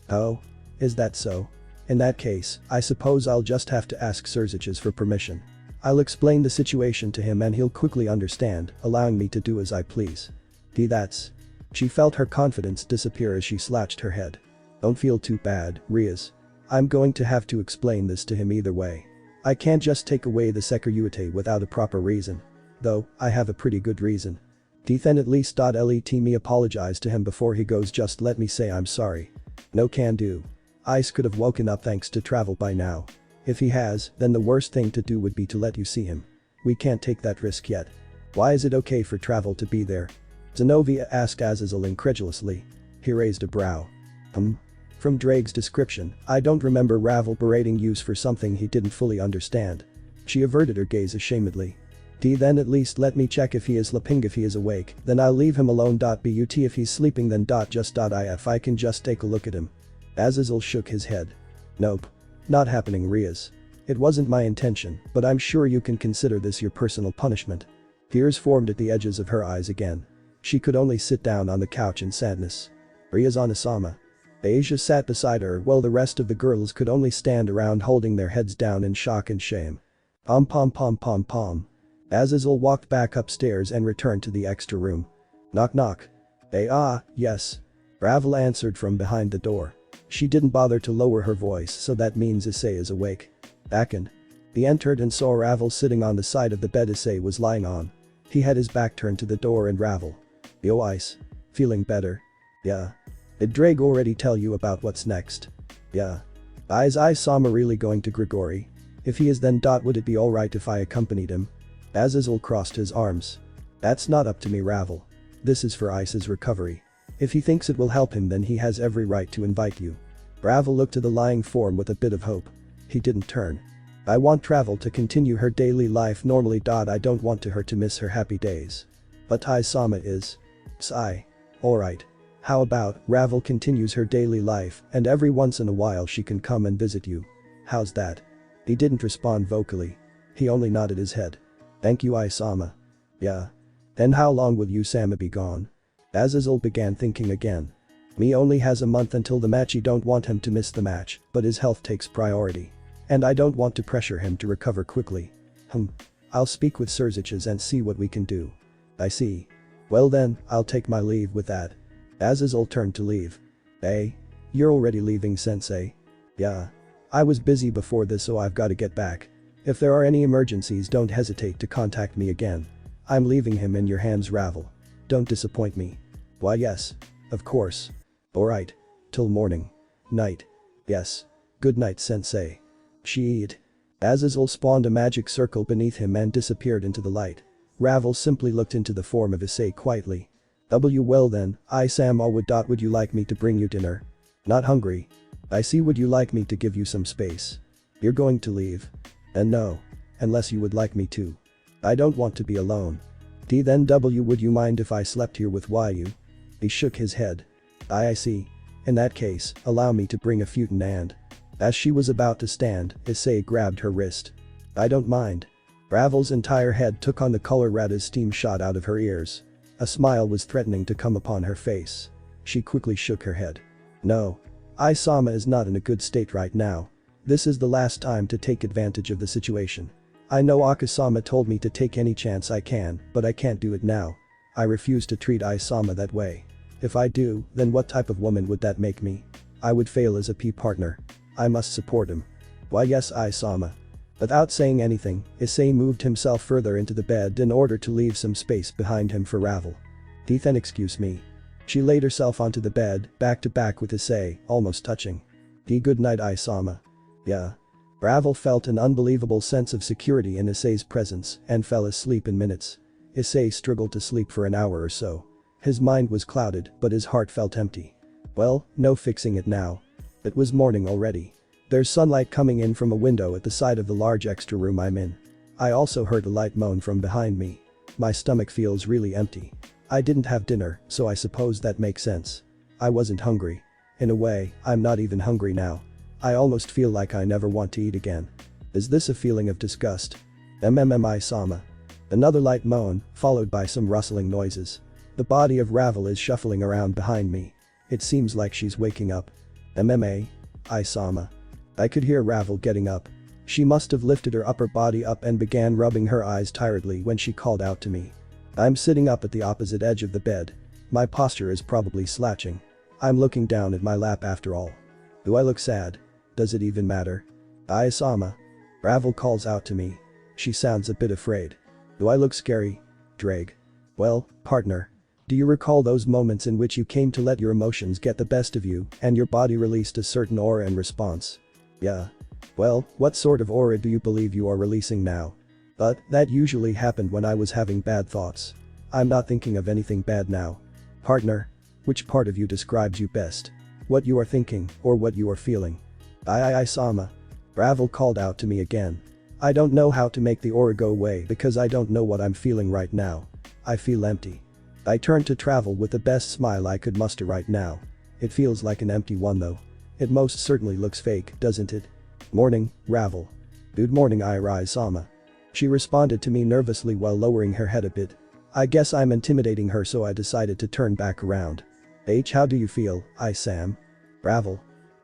Oh? Is that so? In that case, I suppose I'll just have to ask Surziches for permission. I'll explain the situation to him and he'll quickly understand, allowing me to do as I please. That's. She felt her confidence disappear as she slouched her head. Don't feel too bad, Rias. I'm going to have to explain this to him either way. I can't just take away the security without a proper reason. Though, I have a pretty good reason. Then at least let me apologize to him before he goes. Just let me say I'm sorry. No can do. Ice could have woken up thanks to travel by now. If he has, then the worst thing to do would be to let you see him. We can't take that risk yet. Why is it okay for travel to be there? Zenobia asked Azazel incredulously. He raised a brow. From Draig's description, I don't remember Ravel berating you for something he didn't fully understand. She averted her gaze ashamedly. Then at least let me check if he is sleeping. If he is awake, then I'll leave him alone. But if he's sleeping then just if I can just take a look at him. Azazel shook his head. Nope. Not happening, Rias. It wasn't my intention, but I'm sure you can consider this your personal punishment. Tears formed at the edges of her eyes again. She could only sit down on the couch in sadness. Rias Onasama. Asia sat beside her while the rest of the girls could only stand around holding their heads down in shock and shame. Pom. Azazel walked back upstairs and returned to the extra room. Knock knock. Yes. Ravel answered from behind the door. She didn't bother to lower her voice, so that means Issei is awake. Back in. He entered and saw Ravel sitting on the side of the bed Issei was lying on. He had his back turned to the door and Ravel. Yo Ice. Feeling better? Yeah. Did Draig already tell you about what's next? Yeah. Is Isama really going to Grigori? If he is then would it be alright if I accompanied him? Azazel crossed his arms. That's not up to me, Ravel. This is for Ice's recovery. If he thinks it will help him then he has every right to invite you. Ravel looked to the lying form with a bit of hope. He didn't turn. I want Travel to continue her daily life normally. I don't want her to miss her happy days. But Isama is. Sigh. Alright. How about Ravel continues her daily life and every once in a while she can come and visit you. How's that? He didn't respond vocally. He only nodded his head. Thank you, Isama. Yeah. Then how long will you Sama be gone? Azazel began thinking again. Me only has a month until the match. I don't want him to miss the match, but his health takes priority. And I don't want to pressure him to recover quickly. I'll speak with Surziches and see what we can do. I see. Well then, I'll take my leave with that. Azazel turned to leave. Hey? You're already leaving, Sensei? Yeah. I was busy before this so I've got to get back. If there are any emergencies don't hesitate to contact me again. I'm leaving him in your hands, Ravel. Don't disappoint me. Why yes. Of course. Alright. Till morning. Night. Yes. Good night, Sensei. Sheet. Azazel spawned a magic circle beneath him and disappeared into the light. Ravel simply looked into the form of Issei quietly. Well then, would you like me to bring you dinner? Not hungry. I see. Would you like me to give you some space? You're going to leave? And no. Unless you would like me to. I don't want to be alone. Then would you mind if I slept here with you? He shook his head. I see. In that case, allow me to bring a futon and. As she was about to stand, Issei grabbed her wrist. I don't mind. Ravel's entire head took on the color red as steam shot out of her ears. A smile was threatening to come upon her face. She quickly shook her head. No. Isama is not in a good state right now. This is the last time to take advantage of the situation. I know Akasama told me to take any chance I can, but I can't do it now. I refuse to treat Isama that way. If I do, then what type of woman would that make me? I would fail as a partner. I must support him. Why yes, Isama. Without saying anything, Issei moved himself further into the bed in order to leave some space behind him for Ravel. Then excuse me. She laid herself onto the bed, back to back with Issei, almost touching. Good night, Isama. Yeah. Ravel felt an unbelievable sense of security in Issei's presence and fell asleep in minutes. Issei struggled to sleep for an hour or so. His mind was clouded, but his heart felt empty. Well, no fixing it now. It was morning already. There's sunlight coming in from a window at the side of the large extra room I'm in. I also heard a light moan from behind me. My stomach feels really empty. I didn't have dinner, so I suppose that makes sense. I wasn't hungry. In a way, I'm not even hungry now. I almost feel like I never want to eat again. Is this a feeling of disgust? Sama. Another light moan, followed by some rustling noises. The body of Ravel is shuffling around behind me. It seems like she's waking up. Sama. I could hear Ravel getting up. She must have lifted her upper body up and began rubbing her eyes tiredly when she called out to me. I'm sitting up at the opposite edge of the bed. My posture is probably slouching. I'm looking down at my lap after all. Do I look sad? Does it even matter? Sama. Ravel calls out to me. She sounds a bit afraid. Do I look scary? Draig. Well, partner. Do you recall those moments in which you came to let your emotions get the best of you and your body released a certain aura in response? Yeah. Well, what sort of aura do you believe you are releasing now? But that usually happened when I was having bad thoughts. I'm not thinking of anything bad now. Partner. Which part of you describes you best? What you are thinking or what you are feeling? Sama. Ravel called out to me again. I don't know how to make the aura go away because I don't know what I'm feeling right now. I feel empty. I turned to Travel with the best smile I could muster right now. It feels like an empty one though. It most certainly looks fake, doesn't it? Morning, Ravel. Good morning, Sama. She responded to me nervously while lowering her head a bit. I guess I'm intimidating her, so I decided to turn back around. How do you feel, Sam? Ravel.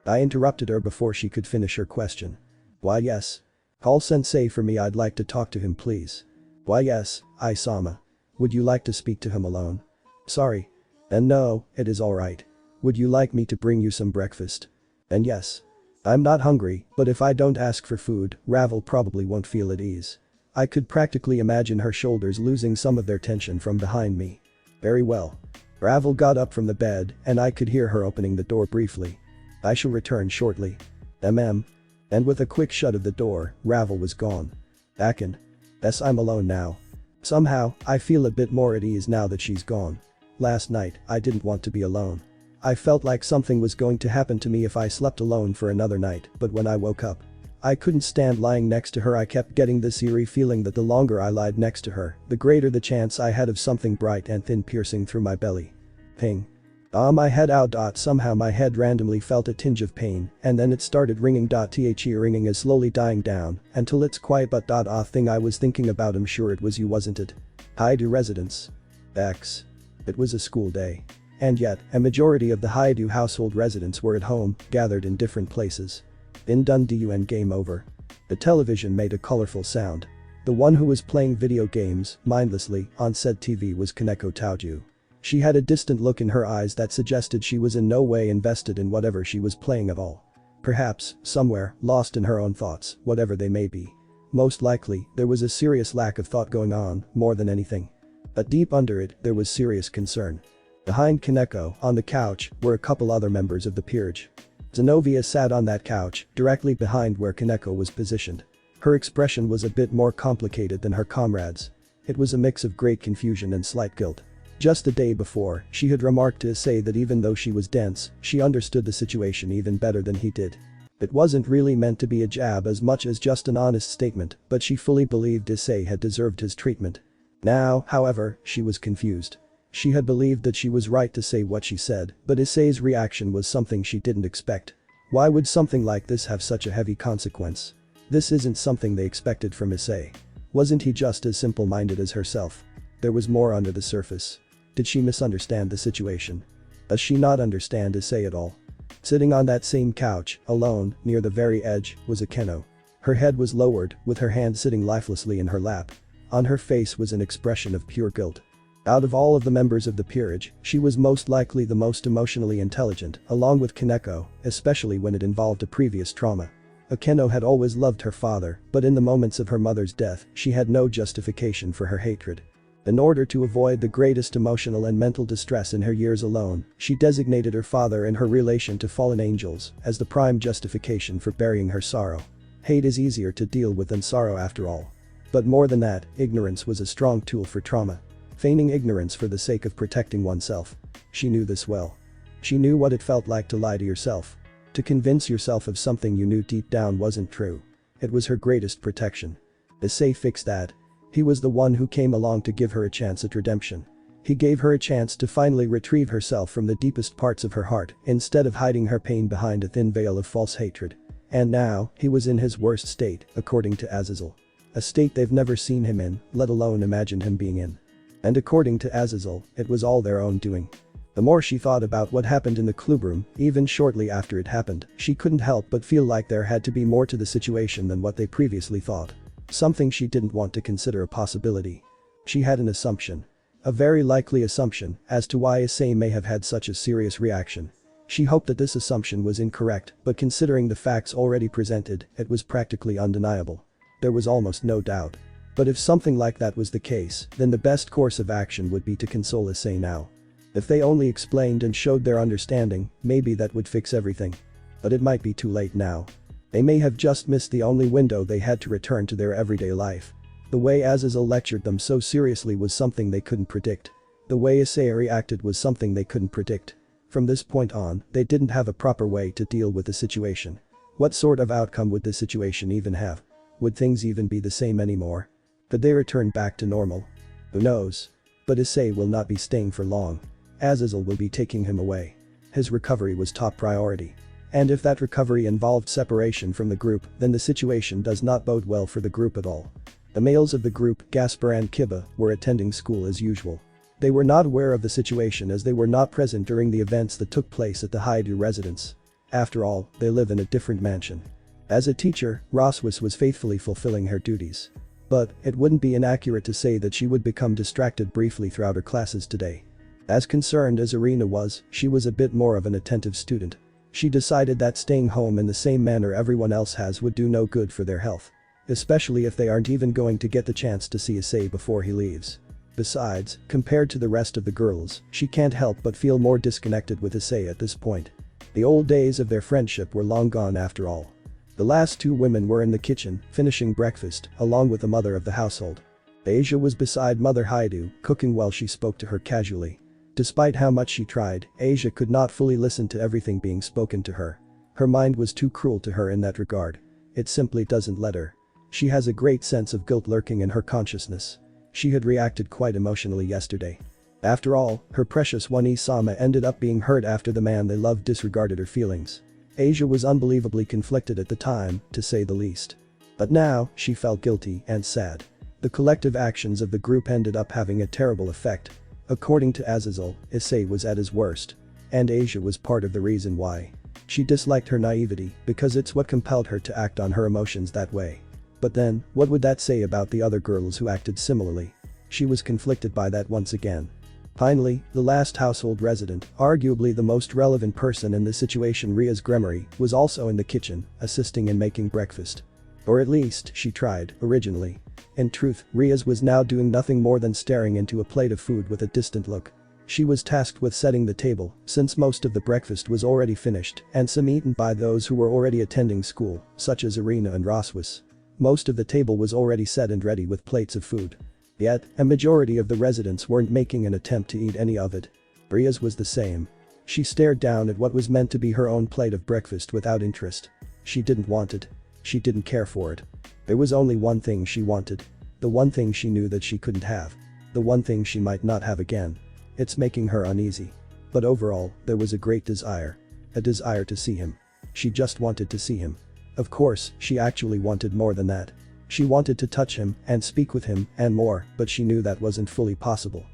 I interrupted her before she could finish her question. Why yes. Call sensei for me, I'd like to talk to him please. Why yes, Sama. Would you like to speak to him alone? Sorry. And no, it is alright. Would you like me to bring you some breakfast? And yes. I'm not hungry, but if I don't ask for food, Ravel probably won't feel at ease. I could practically imagine her shoulders losing some of their tension from behind me. Very well. Ravel got up from the bed and I could hear her opening the door briefly. I shall return shortly. And with a quick shut of the door, Ravel was gone. Akeno. Yes, I'm alone now. Somehow, I feel a bit more at ease now that she's gone. Last night, I didn't want to be alone. I felt like something was going to happen to me if I slept alone for another night, but when I woke up, I couldn't stand lying next to her. I kept getting this eerie feeling that the longer I lied next to her, the greater the chance I had of something bright and thin piercing through my belly. Ping. My head out. Somehow my head randomly felt a tinge of pain, and then it started ringing. The ringing is slowly dying down, until it's quiet. But thing I was thinking about, I'm sure it was you, wasn't it? Haidu residents. X. It was a school day. And yet, a majority of the Haidu household residents were at home, gathered in different places. In Dundun game over. The television made a colorful sound. The one who was playing video games, mindlessly, on said TV was Kaneko Taoju. She had a distant look in her eyes that suggested she was in no way invested in whatever she was playing at all. Perhaps, somewhere, lost in her own thoughts, whatever they may be. Most likely, there was a serious lack of thought going on, more than anything. But deep under it, there was serious concern. Behind Kaneko, on the couch, were a couple other members of the peerage. Zenobia sat on that couch, directly behind where Kaneko was positioned. Her expression was a bit more complicated than her comrades'. It was a mix of great confusion and slight guilt. Just the day before, she had remarked to Issei that even though she was dense, she understood the situation even better than he did. It wasn't really meant to be a jab as much as just an honest statement, but she fully believed Issei had deserved his treatment. Now, however, she was confused. She had believed that she was right to say what she said, but Issei's reaction was something she didn't expect. Why would something like this have such a heavy consequence? This isn't something they expected from Issei. Wasn't he just as simple-minded as herself? There was more under the surface. Did she misunderstand the situation? Does she not understand Issei at all? Sitting on that same couch, alone, near the very edge, was Akeno. Her head was lowered, with her hand sitting lifelessly in her lap. On her face was an expression of pure guilt. Out of all of the members of the peerage, she was most likely the most emotionally intelligent, along with Kaneko, especially when it involved a previous trauma. Akeno had always loved her father, but in the moments of her mother's death, she had no justification for her hatred. In order to avoid the greatest emotional and mental distress in her years alone, she designated her father and her relation to fallen angels as the prime justification for burying her sorrow. Hate is easier to deal with than sorrow after all. But more than that, ignorance was a strong tool for trauma. Feigning ignorance for the sake of protecting oneself. She knew this well. She knew what it felt like to lie to yourself. To convince yourself of something you knew deep down wasn't true. It was her greatest protection. Issei fixed that. He was the one who came along to give her a chance at redemption. He gave her a chance to finally retrieve herself from the deepest parts of her heart instead of hiding her pain behind a thin veil of false hatred. And now, he was in his worst state, according to Azazel. A state they've never seen him in, let alone imagined him being in. And according to Azazel, it was all their own doing. The more she thought about what happened in the clubroom, even shortly after it happened, she couldn't help but feel like there had to be more to the situation than what they previously thought. Something she didn't want to consider a possibility. She had an assumption. A very likely assumption as to why Issei may have had such a serious reaction. She hoped that this assumption was incorrect, but considering the facts already presented, it was practically undeniable. There was almost no doubt. But if something like that was the case, then the best course of action would be to console Issei now. If they only explained and showed their understanding, maybe that would fix everything. But it might be too late now. They may have just missed the only window they had to return to their everyday life. The way Azazel lectured them so seriously was something they couldn't predict. The way Issei reacted was something they couldn't predict. From this point on, they didn't have a proper way to deal with the situation. What sort of outcome would the situation even have? Would things even be the same anymore? Could they return back to normal? Who knows? But Issei will not be staying for long. Azazel will be taking him away. His recovery was top priority. And if that recovery involved separation from the group, then the situation does not bode well for the group at all. The males of the group, Gaspar and Kiba, were attending school as usual. They were not aware of the situation as they were not present during the events that took place at the Haidu residence. After all, they live in a different mansion. As a teacher, Rias was faithfully fulfilling her duties. But, it wouldn't be inaccurate to say that she would become distracted briefly throughout her classes today. As concerned as Irina was, she was a bit more of an attentive student. She decided that staying home in the same manner everyone else has would do no good for their health. Especially if they aren't even going to get the chance to see Issei before he leaves. Besides, compared to the rest of the girls, she can't help but feel more disconnected with Issei at this point. The old days of their friendship were long gone after all. The last two women were in the kitchen, finishing breakfast, along with the mother of the household. Asia was beside Mother Haidu, cooking while she spoke to her casually. Despite how much she tried, Asia could not fully listen to everything being spoken to her. Her mind was too cruel to her in that regard. It simply doesn't let her. She has a great sense of guilt lurking in her consciousness. She had reacted quite emotionally yesterday. After all, her precious one Isama ended up being hurt after the man they loved disregarded her feelings. Asia was unbelievably conflicted at the time, to say the least. But now, she felt guilty and sad. The collective actions of the group ended up having a terrible effect. According to Azazel, Issei was at his worst. And Asia was part of the reason why. She disliked her naivety because it's what compelled her to act on her emotions that way. But then, what would that say about the other girls who acted similarly? She was conflicted by that once again. Finally, the last household resident, arguably the most relevant person in this situation, Rias Grigori, was also in the kitchen, assisting in making breakfast. Or at least, she tried, originally. In truth, Rias was now doing nothing more than staring into a plate of food with a distant look. She was tasked with setting the table, since most of the breakfast was already finished and some eaten by those who were already attending school, such as Irina and Rias. Most of the table was already set and ready with plates of food. Yet, a majority of the residents weren't making an attempt to eat any of it. Rias was the same. She stared down at what was meant to be her own plate of breakfast without interest. She didn't want it. She didn't care for it. There was only one thing she wanted. The one thing she knew that she couldn't have. The one thing she might not have again. It's making her uneasy. But overall, there was a great desire. A desire to see him. She just wanted to see him. Of course, she actually wanted more than that. She wanted to touch him and speak with him and more, but she knew that wasn't fully possible.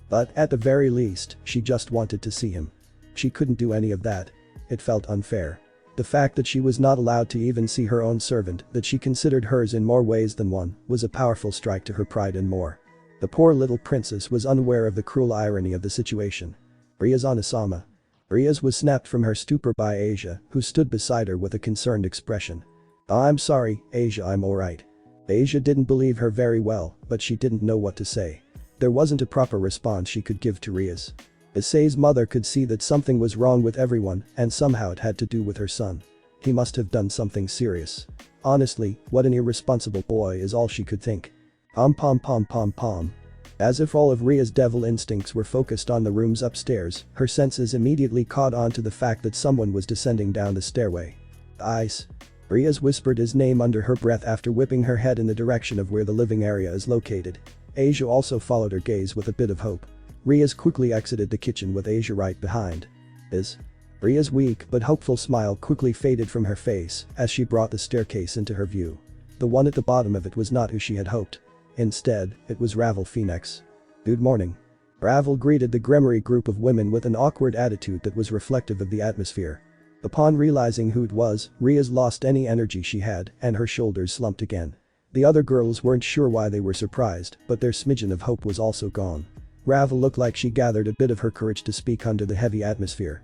But at the very least, she just wanted to see him. She couldn't do any of that. It felt unfair. The fact that she was not allowed to even see her own servant, that she considered hers in more ways than one, was a powerful strike to her pride and more. The poor little princess was unaware of the cruel irony of the situation. Rias Onisama. Rias was snapped from her stupor by Asia, who stood beside her with a concerned expression. I'm sorry, Asia, I'm alright. Asia didn't believe her very well, but she didn't know what to say. There wasn't a proper response she could give to Rias. Issei's mother could see that something was wrong with everyone, and somehow it had to do with her son. He must have done something serious. Honestly, what an irresponsible boy is all she could think. Pom pom pom pom pom. As if all of Ria's devil instincts were focused on the rooms upstairs, her senses immediately caught on to the fact that someone was descending down the stairway. Ice. Rias whispered his name under her breath after whipping her head in the direction of where the living area is located. Asia also followed her gaze with a bit of hope. Rias quickly exited the kitchen with Asia right behind. Ria's weak but hopeful smile quickly faded from her face as she brought the staircase into her view. The one at the bottom of it was not who she had hoped. Instead, it was Ravel Phoenix. Good morning. Ravel greeted the Grimory group of women with an awkward attitude that was reflective of the atmosphere. Upon realizing who it was, Rias lost any energy she had and her shoulders slumped again. The other girls weren't sure why they were surprised, but their smidgen of hope was also gone. Ravel looked like she gathered a bit of her courage to speak under the heavy atmosphere.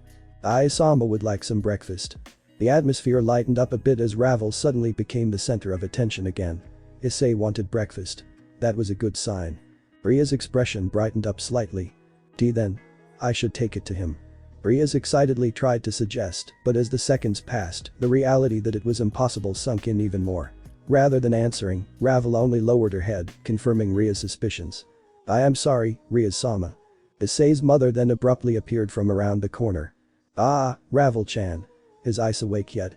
Sama would like some breakfast. The atmosphere lightened up a bit as Ravel suddenly became the center of attention again. Issei wanted breakfast. That was a good sign. Ria's expression brightened up slightly. Then. I should take it to him. Rias excitedly tried to suggest, but as the seconds passed, the reality that it was impossible sunk in even more. Rather than answering, Ravel only lowered her head, confirming Ria's suspicions. I am sorry, Rias-sama. Issei's mother then abruptly appeared from around the corner. Ah, Ravel-chan. Is Ice awake yet?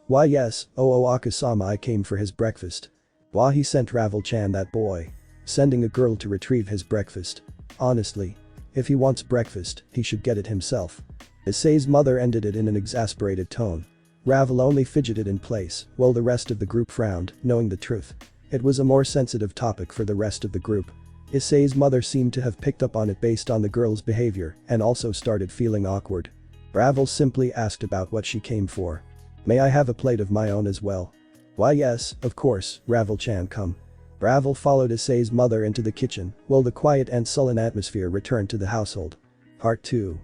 Why yes, Aka-sama, I came for his breakfast. Why he sent Ravel-chan that boy. Sending a girl to retrieve his breakfast. Honestly. If he wants breakfast, he should get it himself. Issei's mother ended it in an exasperated tone. Ravel only fidgeted in place, while the rest of the group frowned, knowing the truth. It was a more sensitive topic for the rest of the group. Issei's mother seemed to have picked up on it based on the girl's behavior and also started feeling awkward. Ravel simply asked about what she came for. May I have a plate of my own as well? Why yes, of course, Ravel-chan come. Ravel followed Issei's mother into the kitchen, while the quiet and sullen atmosphere returned to the household. Part 2.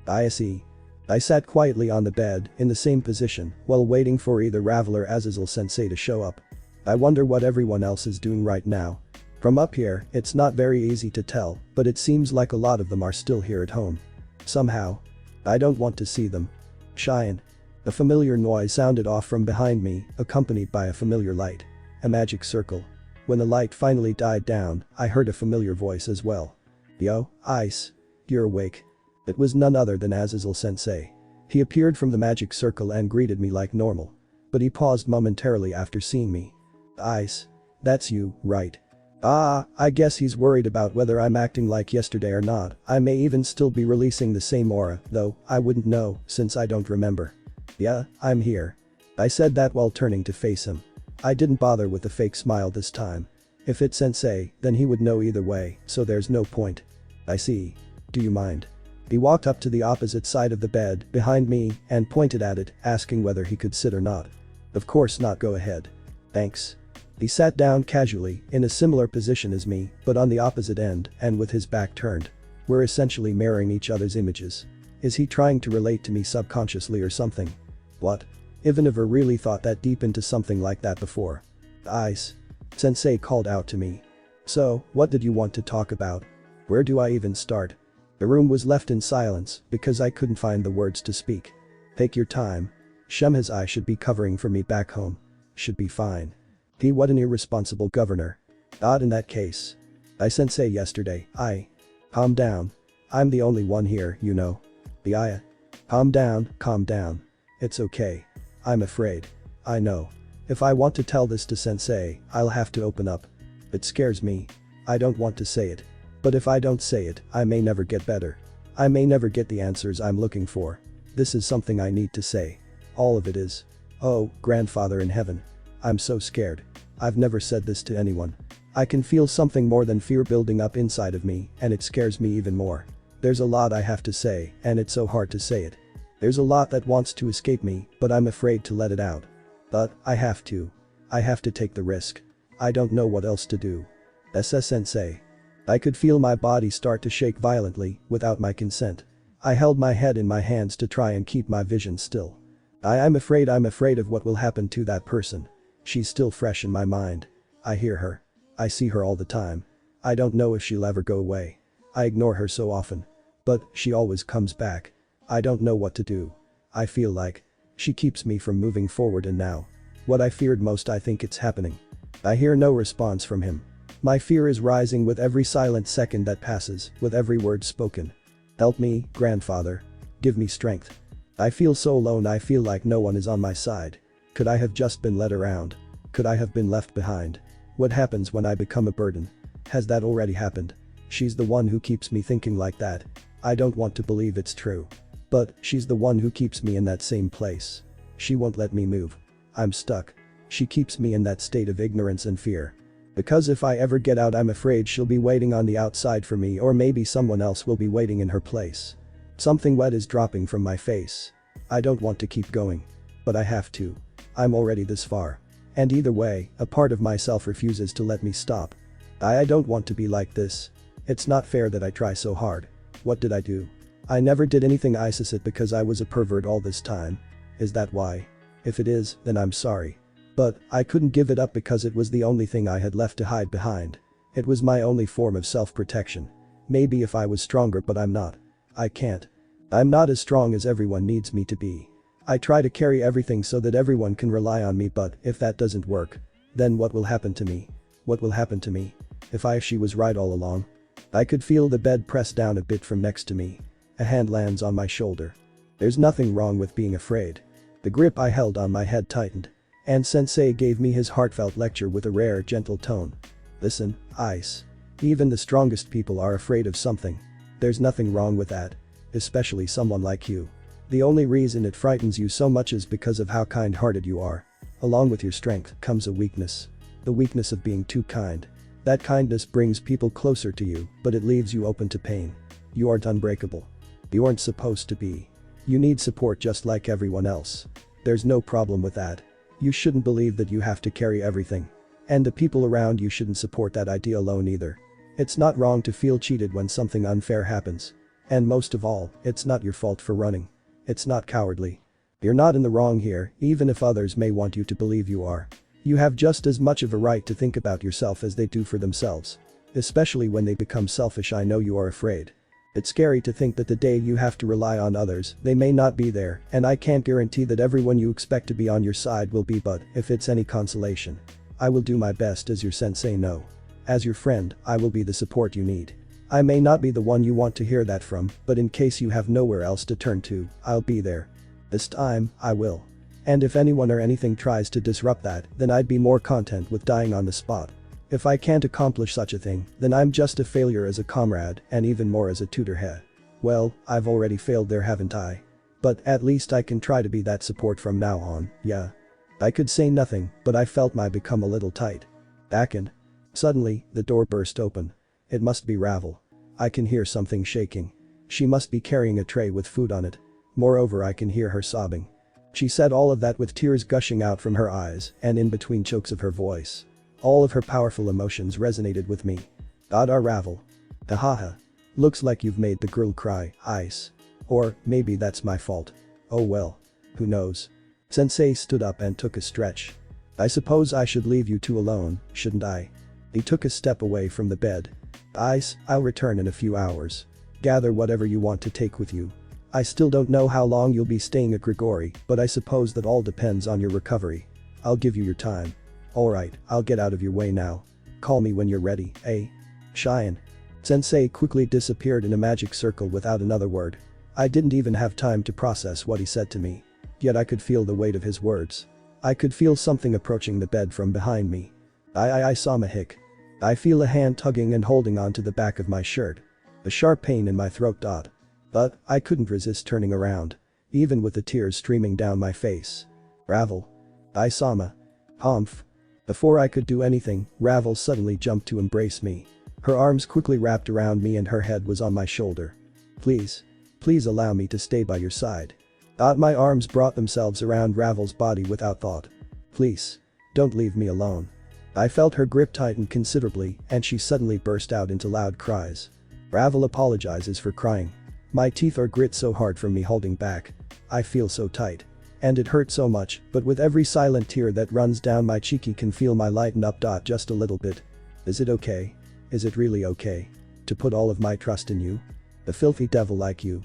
I see. I sat quietly on the bed, in the same position, while waiting for either Ravel or Azazel sensei to show up. I wonder what everyone else is doing right now. From up here, it's not very easy to tell, but it seems like a lot of them are still here at home. Somehow. I don't want to see them. Shine. A familiar noise sounded off from behind me, accompanied by a familiar light. A magic circle. When the light finally died down, I heard a familiar voice as well. Yo, Ice. You're awake. It was none other than Azazel sensei. He appeared from the magic circle and greeted me like normal. But he paused momentarily after seeing me. Ice. That's you, right? Ah, I guess he's worried about whether I'm acting like yesterday or not. I may even still be releasing the same aura, though I wouldn't know since I don't remember. Yeah, I'm here. I said that while turning to face him. I didn't bother with the fake smile this time. If it's sensei, then he would know either way, so there's no point. I see. Do you mind? He walked up to the opposite side of the bed, behind me, and pointed at it, asking whether he could sit or not. Of course not, go ahead. Thanks. He sat down casually, in a similar position as me, but on the opposite end, and with his back turned. We're essentially mirroring each other's images. Is he trying to relate to me subconsciously or something? What? I've never really thought that deep into something like that before. Ice. Sensei called out to me. So, what did you want to talk about? Where do I even start? The room was left in silence because I couldn't find the words to speak. Take your time. Shemha's eye should be covering for me back home. Should be fine. What an irresponsible governor. Not in that case. I sensei yesterday, Calm down. I'm the only one here, you know. Calm down. It's okay. I'm afraid. I know. If I want to tell this to sensei, I'll have to open up. It scares me. I don't want to say it. But if I don't say it, I may never get better. I may never get the answers I'm looking for. This is something I need to say. All of it is. Oh, grandfather in heaven. I'm so scared. I've never said this to anyone. I can feel something more than fear building up inside of me, and it scares me even more. There's a lot I have to say, and it's so hard to say it. There's a lot that wants to escape me, but I'm afraid to let it out. But, I have to. I have to take the risk. I don't know what else to do. Sensei. I could feel my body start to shake violently, without my consent. I held my head in my hands to try and keep my vision still. I'm afraid of what will happen to that person. She's still fresh in my mind. I hear her. I see her all the time. I don't know if she'll ever go away. I ignore her so often. But, she always comes back. I don't know what to do. I feel like she keeps me from moving forward, and now what I feared most, I think it's happening. I hear no response from him. My fear is rising with every silent second that passes, with every word spoken. Help me, grandfather. Give me strength. I feel so alone, I feel like no one is on my side. Could I have just been led around? Could I have been left behind? What happens when I become a burden? Has that already happened? She's the one who keeps me thinking like that. I don't want to believe it's true. But she's the one who keeps me in that same place. She won't let me move. I'm stuck. She keeps me in that state of ignorance and fear. Because if I ever get out, I'm afraid she'll be waiting on the outside for me, or maybe someone else will be waiting in her place. Something wet is dropping from my face. I don't want to keep going. But I have to. I'm already this far. And either way, a part of myself refuses to let me stop. I don't want to be like this. It's not fair that I try so hard. What did I do? I never did anything. I said because I was a pervert all this time. Is that why? If it is, then I'm sorry. But I couldn't give it up because it was the only thing I had left to hide behind. It was my only form of self-protection. Maybe if I was stronger, but I'm not. I can't. I'm not as strong as everyone needs me to be. I try to carry everything so that everyone can rely on me, but if that doesn't work, then what will happen to me? What will happen to me? If she was right all along? I could feel the bed press down a bit from next to me. A hand lands on my shoulder. There's nothing wrong with being afraid. The grip I held on my head tightened. And Sensei gave me his heartfelt lecture with a rare, gentle tone. Listen, Ice. Even the strongest people are afraid of something. There's nothing wrong with that. Especially someone like you. The only reason it frightens you so much is because of how kind-hearted you are. Along with your strength comes a weakness. The weakness of being too kind. That kindness brings people closer to you, but it leaves you open to pain. You aren't unbreakable. You aren't supposed to be. You need support just like everyone else. There's no problem with that. You shouldn't believe that you have to carry everything. And the people around you shouldn't support that idea alone either. It's not wrong to feel cheated when something unfair happens. And most of all, it's not your fault for running. It's not cowardly. You're not in the wrong here, even if others may want you to believe you are. You have just as much of a right to think about yourself as they do for themselves. Especially when they become selfish. I know you are afraid. It's scary to think that the day you have to rely on others, they may not be there, and I can't guarantee that everyone you expect to be on your side will be, but if it's any consolation, I will do my best as your sensei. No. As your friend, I will be the support you need. I may not be the one you want to hear that from, but in case you have nowhere else to turn to, I'll be there. This time, I will. And if anyone or anything tries to disrupt that, then I'd be more content with dying on the spot. If I can't accomplish such a thing, then I'm just a failure as a comrade and even more as a tutor head. Well, I've already failed there, haven't I? But at least I can try to be that support from now on, yeah. I could say nothing, but I felt my become a little tight. And suddenly, the door burst open. It must be Ravel. I can hear something shaking. She must be carrying a tray with food on it. Moreover, I can hear her sobbing. She said all of that with tears gushing out from her eyes and in between chokes of her voice. All of her powerful emotions resonated with me. Ravel. Haha. Looks like you've made the girl cry, Ice. Or maybe that's my fault. Oh well. Who knows? Sensei stood up and took a stretch. I suppose I should leave you two alone, shouldn't I? He took a step away from the bed. Ice, I'll return in a few hours. Gather whatever you want to take with you. I still don't know how long you'll be staying at Grigori, but I suppose that all depends on your recovery. I'll give you your time. Alright, I'll get out of your way now. Call me when you're ready, eh? Shine. Sensei quickly disappeared in a magic circle without another word. I didn't even have time to process what he said to me. Yet I could feel the weight of his words. I could feel something approaching the bed from behind me. I saw a hic. I feel a hand tugging and holding onto the back of my shirt. A sharp pain in my throat. But I couldn't resist turning around. Even with the tears streaming down my face. Ravel. Isama. Humph. Before I could do anything, Ravel suddenly jumped to embrace me. Her arms quickly wrapped around me and her head was on my shoulder. Please. Please allow me to stay by your side. My arms brought themselves around Ravel's body without thought. Please. Don't leave me alone. I felt her grip tighten considerably and she suddenly burst out into loud cries. Ravel apologizes for crying. My teeth are grit so hard from me holding back. I feel so tight. And it hurt so much, but with every silent tear that runs down my cheek I can feel my lighten up. Just a little bit. Is it okay? Is it really okay? To put all of my trust in you? A filthy devil like you.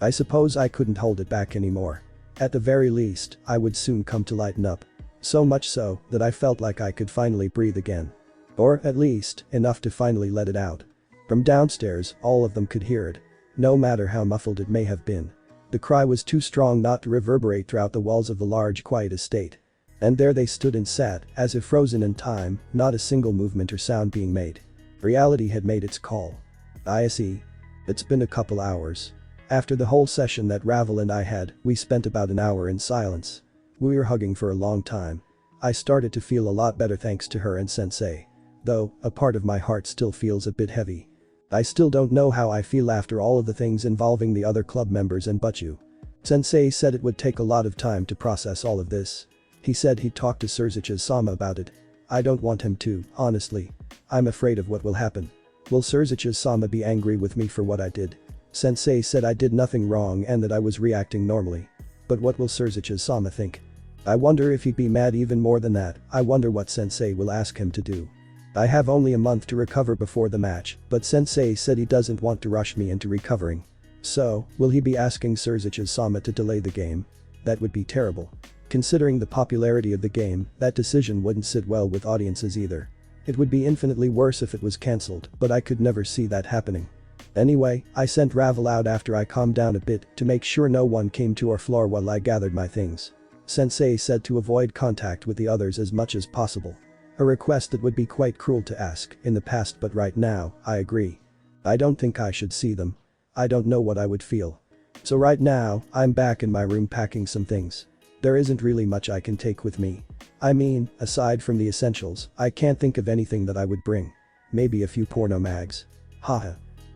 I suppose I couldn't hold it back anymore. At the very least, I would soon come to lighten up. So much so that I felt like I could finally breathe again. Or at least, enough to finally let it out. From downstairs, all of them could hear it. No matter how muffled it may have been. The cry was too strong not to reverberate throughout the walls of the large quiet estate. And there they stood and sat, as if frozen in time, not a single movement or sound being made. Reality had made its call. I see. It's been a couple hours. After the whole session that Ravel and I had, we spent about an hour in silence. We were hugging for a long time. I started to feel a lot better thanks to her and Sensei. Though, a part of my heart still feels a bit heavy. I still don't know how I feel after all of the things involving the other club members and Butchu. Sensei said it would take a lot of time to process all of this. He said he'd talk to Surzich's-sama about it. I don't want him to, honestly. I'm afraid of what will happen. Will Surzich's-sama be angry with me for what I did? Sensei said I did nothing wrong and that I was reacting normally. But what will Surzich's-sama think? I wonder if he'd be mad even more than that. I wonder what Sensei will ask him to do. I have only a month to recover before the match, but Sensei said he doesn't want to rush me into recovering. So, will he be asking Surzich's-sama to delay the game? That would be terrible. Considering the popularity of the game, that decision wouldn't sit well with audiences either. It would be infinitely worse if it was cancelled, but I could never see that happening. Anyway, I sent Ravel out after I calmed down a bit to make sure no one came to our floor while I gathered my things. Sensei said to avoid contact with the others as much as possible. A request that would be quite cruel to ask in the past, but right now, I agree. I don't think I should see them. I don't know what I would feel. So right now, I'm back in my room packing some things. There isn't really much I can take with me. I mean, aside from the essentials, I can't think of anything that I would bring. Maybe a few porno mags. Haha.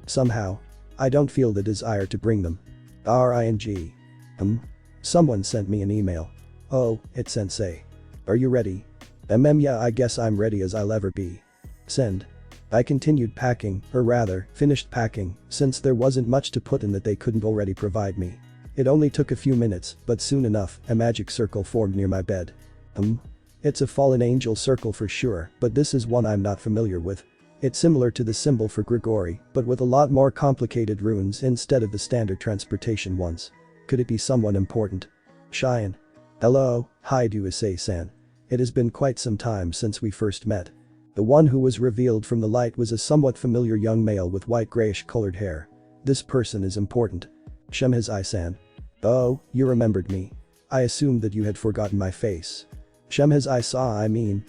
Somehow, I don't feel the desire to bring them. RING. Someone sent me an email. Oh, it's Sensei. Are you ready? Yeah, I guess I'm ready as I'll ever be. Send. I continued packing, or rather, finished packing, since there wasn't much to put in that they couldn't already provide me. It only took a few minutes, but soon enough, a magic circle formed near my bed. It's a fallen angel circle for sure, but this is one I'm not familiar with. It's similar to the symbol for Grigori, but with a lot more complicated runes instead of the standard transportation ones. Could it be someone important? Cheyenne. Hello, hi to Issei-san. It has been quite some time since we first met. The one who was revealed from the light was a somewhat familiar young male with white grayish colored hair. This person is important. Shmiah-san. Oh, you remembered me. I assumed that you had forgotten my face. Shmiah-sama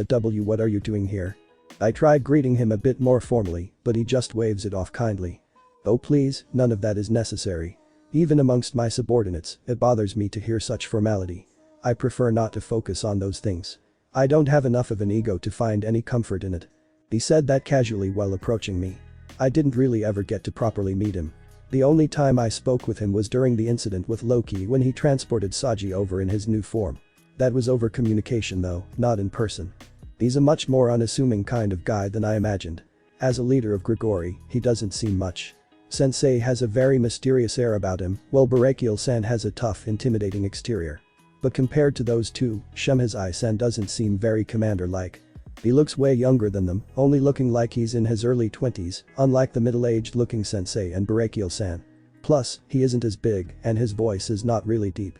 W, what are you doing here? I tried greeting him a bit more formally, but he just waves it off kindly. Oh please, none of that is necessary. Even amongst my subordinates, it bothers me to hear such formality. I prefer not to focus on those things. I don't have enough of an ego to find any comfort in it. He said that casually while approaching me. I didn't really ever get to properly meet him. The only time I spoke with him was during the incident with Loki when he transported Saji over in his new form. That was over communication though, not in person. He's a much more unassuming kind of guy than I imagined. As a leader of Grigori, he doesn't seem much. Sensei has a very mysterious air about him, while Bariel-san has a tough, intimidating exterior. But compared to those two, Shmiah-san doesn't seem very commander-like. He looks way younger than them, only looking like he's in his early 20s, unlike the middle-aged looking Sensei and Bariel-san. Plus, he isn't as big, and his voice is not really deep.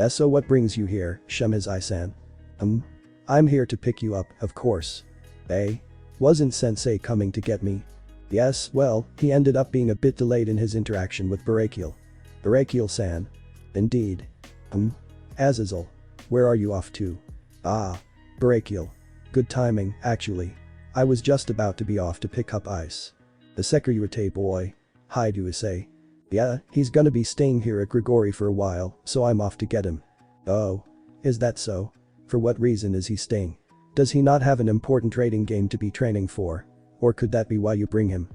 So what brings you here, Shmiah-san? I'm here to pick you up, of course. Wasn't Sensei coming to get me? Yes, well, he ended up being a bit delayed in his interaction with Bariel. Bariel-san. Indeed. Azazel. Where are you off to? Bariel. Good timing, actually. I was just about to be off to pick up Ice. The security boy. Hi to Issei. Yeah, he's gonna be staying here at Grigori for a while, so I'm off to get him. Oh. Is that so? For what reason is he staying? Does he not have an important trading game to be training for? Or could that be why you bring him?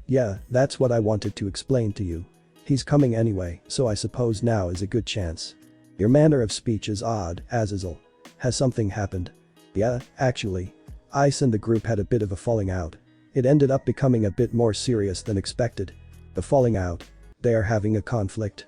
Yeah, that's what I wanted to explain to you. He's coming anyway, so I suppose now is a good chance. Your manner of speech is odd, Azazel. Has something happened? Yeah, actually. Ice and the group had a bit of a falling out. It ended up becoming a bit more serious than expected. A falling out. They are having a conflict.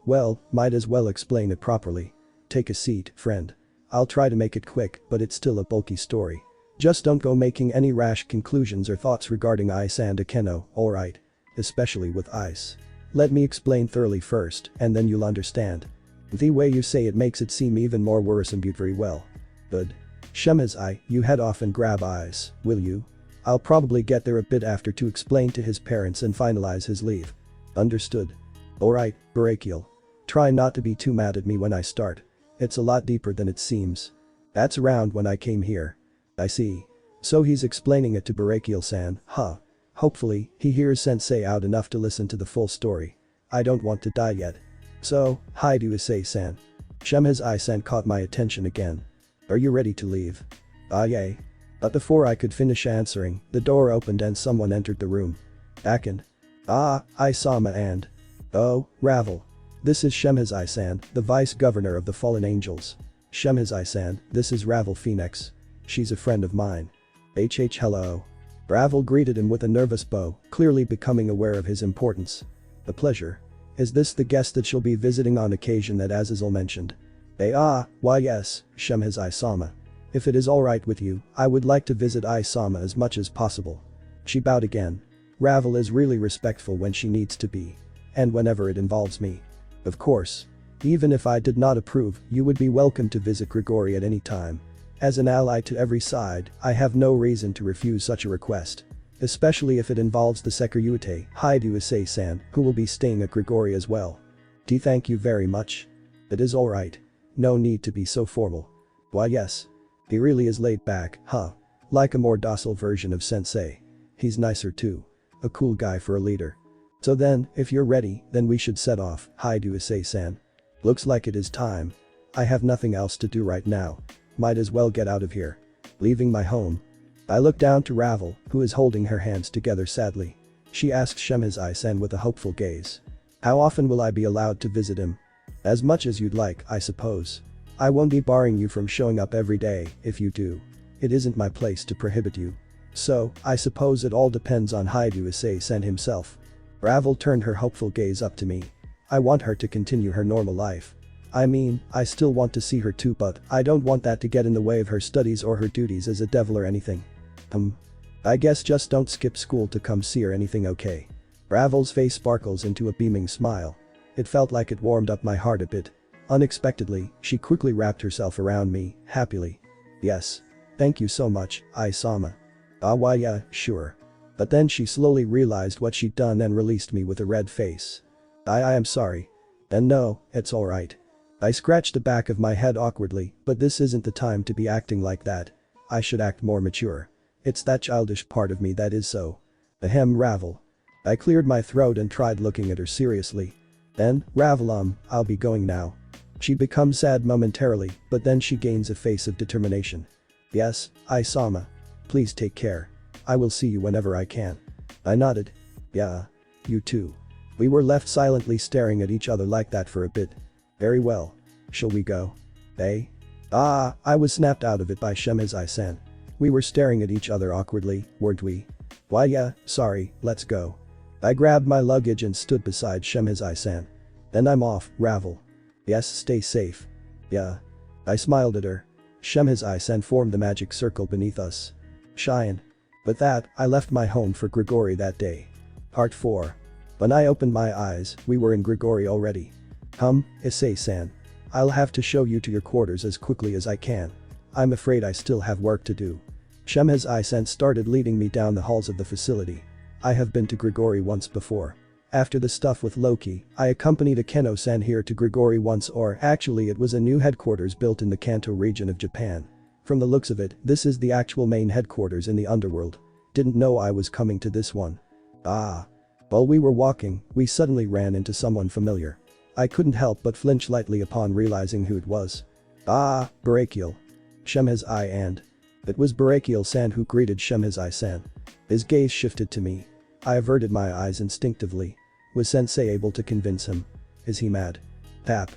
Well, might as well explain it properly. Take a seat, friend. I'll try to make it quick, but it's still a bulky story. Just don't go making any rash conclusions or thoughts regarding Ice and Akeno, alright? Especially with Ice. Let me explain thoroughly first, and then you'll understand. The way you say it makes it seem even more worrisome. Very well. Good. Shmiah, you head off and grab Ice, will you? I'll probably get there a bit after to explain to his parents and finalize his leave. Understood. Alright, Bariel. Try not to be too mad at me when I start. It's a lot deeper than it seems. That's around when I came here. I see. So he's explaining it to Bariel-san, huh? Hopefully, he hears sensei out enough to listen to the full story. I don't want to die yet. So, hi to Issei-san. Shmiah-san caught my attention again. Are you ready to leave? Yay. But before I could finish answering, the door opened and someone entered the room. Akeno. Isama and. Oh, Ravel. This is Shmiah-san, the vice governor of the Fallen Angels. Shmiah-san, this is Ravel Phoenix. She's a friend of mine. Hello. Ravel greeted him with a nervous bow, clearly becoming aware of his importance. A pleasure. Is this the guest that she'll be visiting on occasion that Azazel mentioned? Why yes, Shmiah-sama. If it is alright with you, I would like to visit Isama as much as possible. She bowed again. Ravel is really respectful when she needs to be. And whenever it involves me. Of course. Even if I did not approve, you would be welcome to visit Grigori at any time. As an ally to every side, I have no reason to refuse such a request. Especially if it involves the Securite, Haidu Issei-san, who will be staying at Grigori as well. Thank you very much. It is alright. No need to be so formal. Why yes. He really is laid back, huh? Like a more docile version of sensei. He's nicer too. A cool guy for a leader. So then, if you're ready, then we should set off, Haidu Issei-san. Looks like it is time. I have nothing else to do right now. Might as well get out of here. Leaving my home. I look down to Ravel, who is holding her hands together sadly. She asks Shmiah-san with a hopeful gaze. How often will I be allowed to visit him? As much as you'd like, I suppose. I won't be barring you from showing up every day, if you do. It isn't my place to prohibit you. So, I suppose it all depends on Haidu Issei-san himself. Ravel turned her hopeful gaze up to me. I want her to continue her normal life. I mean, I still want to see her too, but I don't want that to get in the way of her studies or her duties as a devil or anything. I guess just don't skip school to come see her, anything okay? Ravel's face sparkles into a beaming smile. It felt like it warmed up my heart a bit. Unexpectedly, she quickly wrapped herself around me, happily. Yes. Thank you so much, Isama. Why yeah, sure. But then she slowly realized what she'd done and released me with a red face. I am sorry. And no, it's alright. I scratched the back of my head awkwardly, but this isn't the time to be acting like that. I should act more mature. It's that childish part of me that is so. Ahem, Ravel. I cleared my throat and tried looking at her seriously. Then, Ravel, I'll be going now. She becomes sad momentarily, but then she gains a face of determination. Yes, Isama. Please take care. I will see you whenever I can. I nodded. Yeah. You too. We were left silently staring at each other like that for a bit. Very well. Shall we go? I was snapped out of it by Shmiah-san. We were staring at each other awkwardly, weren't we? Why yeah, sorry, let's go. I grabbed my luggage and stood beside Shmiah-san. Then I'm off, Ravel. Yes, stay safe. Yeah. I smiled at her. Shmiah-san formed the magic circle beneath us. Shine. With that, I left my home for Grigori that day. Part 4. When I opened my eyes, we were in Grigori already. Issei-san. I'll have to show you to your quarters as quickly as I can. I'm afraid I still have work to do. Shmiah-san started leading me down the halls of the facility. I have been to Grigori once before. After the stuff with Loki, I accompanied Akeno-san here to Grigori once, or actually it was a new headquarters built in the Kanto region of Japan. From the looks of it, this is the actual main headquarters in the underworld. Didn't know I was coming to this one. While we were walking, we suddenly ran into someone familiar. I couldn't help but flinch lightly upon realizing who it was. Bariel. Shmiah and. It was Bariel-san who greeted Shmiah-san. His gaze shifted to me. I averted my eyes instinctively. Was sensei able to convince him? Is he mad? Tap.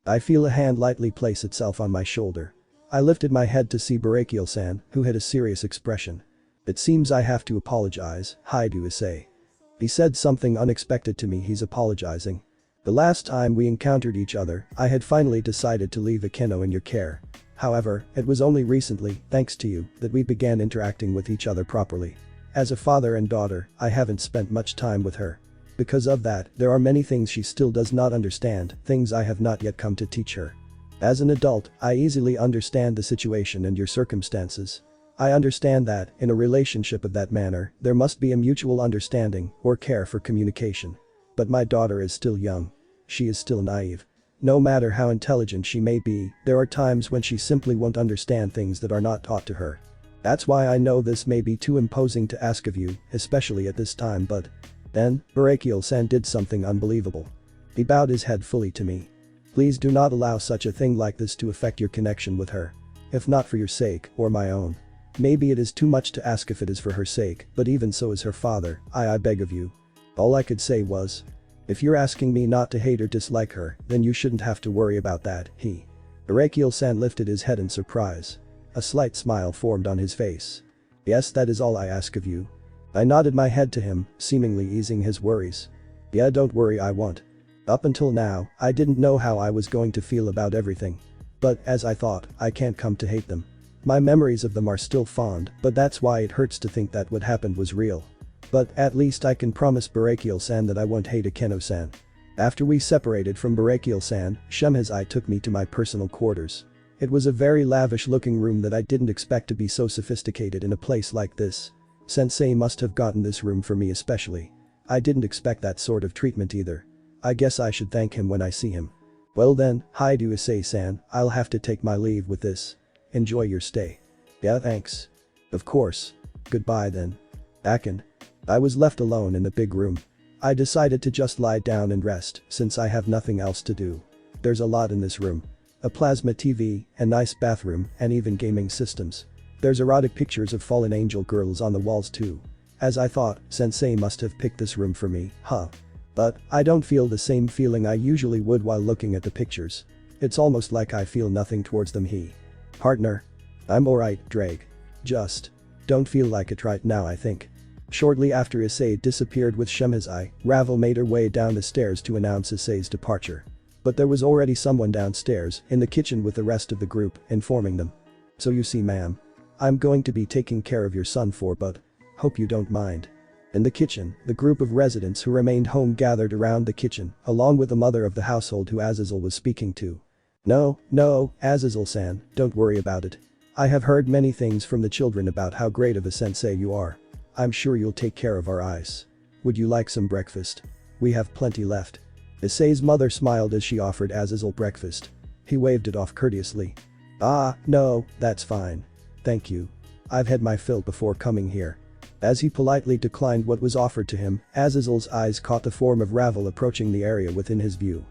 I feel a hand lightly place itself on my shoulder. I lifted my head to see Bariel-san, who had a serious expression. It seems I have to apologize, Haidu Issei. He said something unexpected to me. He's apologizing. The last time we encountered each other, I had finally decided to leave Akeno in your care. However, it was only recently, thanks to you, that we began interacting with each other properly. As a father and daughter, I haven't spent much time with her. Because of that, there are many things she still does not understand, things I have not yet come to teach her. As an adult, I easily understand the situation and your circumstances. I understand that, in a relationship of that manner, there must be a mutual understanding or care for communication. But my daughter is still young. She is still naive. No matter how intelligent she may be, there are times when she simply won't understand things that are not taught to her. That's why I know this may be too imposing to ask of you, especially at this time, but…" Then, Bariel-san did something unbelievable. He bowed his head fully to me. "Please do not allow such a thing like this to affect your connection with her. If not for your sake, or my own. Maybe it is too much to ask if it is for her sake, but even so as her father, I beg of you." All I could say was, "If you're asking me not to hate or dislike her, then you shouldn't have to worry about that." Bariel-san lifted his head in surprise. A slight smile formed on his face. "Yes, that is all I ask of you." I nodded my head to him, seemingly easing his worries. "Yeah, don't worry, I won't." Up until now, I didn't know how I was going to feel about everything. But, as I thought, I can't come to hate them. My memories of them are still fond, but that's why it hurts to think that what happened was real. But at least I can promise Bariel-san that I won't hate Akeno-san. After we separated from Bariel-san, Shmiah took me to my personal quarters. It was a very lavish-looking room that I didn't expect to be so sophisticated in a place like this. Sensei must have gotten this room for me especially. I didn't expect that sort of treatment either. I guess I should thank him when I see him. Well then, hi to Issei-san, I'll have to take my leave with this. Enjoy your stay. Yeah, thanks. Of course. Goodbye then. Akeno. I was left alone in the big room. I decided to just lie down and rest since I have nothing else to do. There's a lot in this room. A plasma TV, a nice bathroom, and even gaming systems. There's erotic pictures of fallen angel girls on the walls too. As I thought, Sensei must have picked this room for me, huh? But I don't feel the same feeling I usually would while looking at the pictures. It's almost like I feel nothing towards them. Partner. I'm alright, Draig. Just don't feel like it right now, I think. Shortly after Issei disappeared with Shmiah, Ravel made her way down the stairs to announce Issei's departure. But there was already someone downstairs, in the kitchen with the rest of the group, informing them. "So you see, ma'am. I'm going to be taking care of your son but hope you don't mind." In the kitchen, the group of residents who remained home gathered around the kitchen, along with the mother of the household who Azazel was speaking to. No, Azazel-san, don't worry about it. I have heard many things from the children about how great of a sensei you are. I'm sure you'll take care of our eyes. Would you like some breakfast? We have plenty left." Issei's mother smiled as she offered Azazel breakfast. He waved it off courteously. No, that's fine. Thank you. I've had my fill before coming here." As he politely declined what was offered to him, Azazel's eyes caught the form of Ravel approaching the area within his view.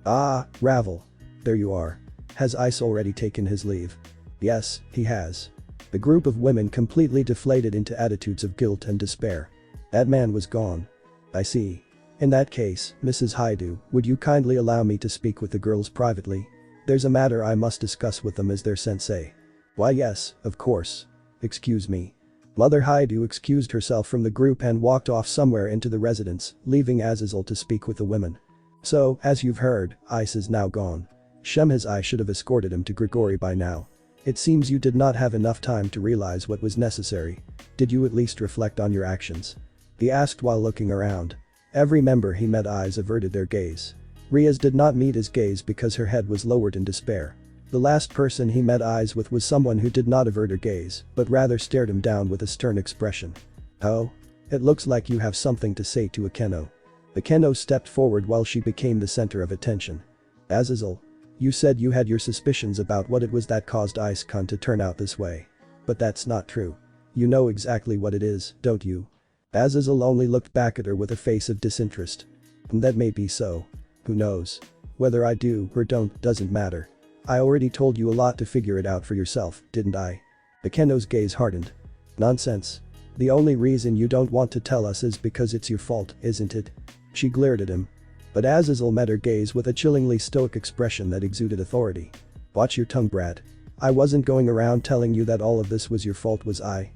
Ravel. There you are. Has Issei already taken his leave? Yes, he has. The group of women completely deflated into attitudes of guilt and despair. That man was gone. I see. In that case, Mrs. Haidu, would you kindly allow me to speak with the girls privately? There's a matter I must discuss with them as their sensei. Why yes, of course. Excuse me. Mother Haidu excused herself from the group and walked off somewhere into the residence, leaving Azazel to speak with the women. So, as you've heard, Issei's now gone. Shmiah should have escorted him to Grigori by now. It seems you did not have enough time to realize what was necessary. Did you at least reflect on your actions? He asked while looking around. Every member he met eyes averted their gaze. Rias did not meet his gaze because her head was lowered in despair. The last person he met eyes with was someone who did not avert her gaze, but rather stared him down with a stern expression. "Oh? It looks like you have something to say to Akeno." Akeno stepped forward while she became the center of attention. "Azazel. You said you had your suspicions about what it was that caused Issei to turn out this way. But that's not true. You know exactly what it is, don't you?" Azazel only looked back at her with a face of disinterest. "That may be so. Who knows? Whether I do or don't doesn't matter. I already told you a lot to figure it out for yourself, didn't I?" Akeno's gaze hardened. "Nonsense. The only reason you don't want to tell us is because it's your fault, isn't it?" She glared at him. But Azazel met her gaze with a chillingly stoic expression that exuded authority. "Watch your tongue, brat. I wasn't going around telling you that all of this was your fault, was I?"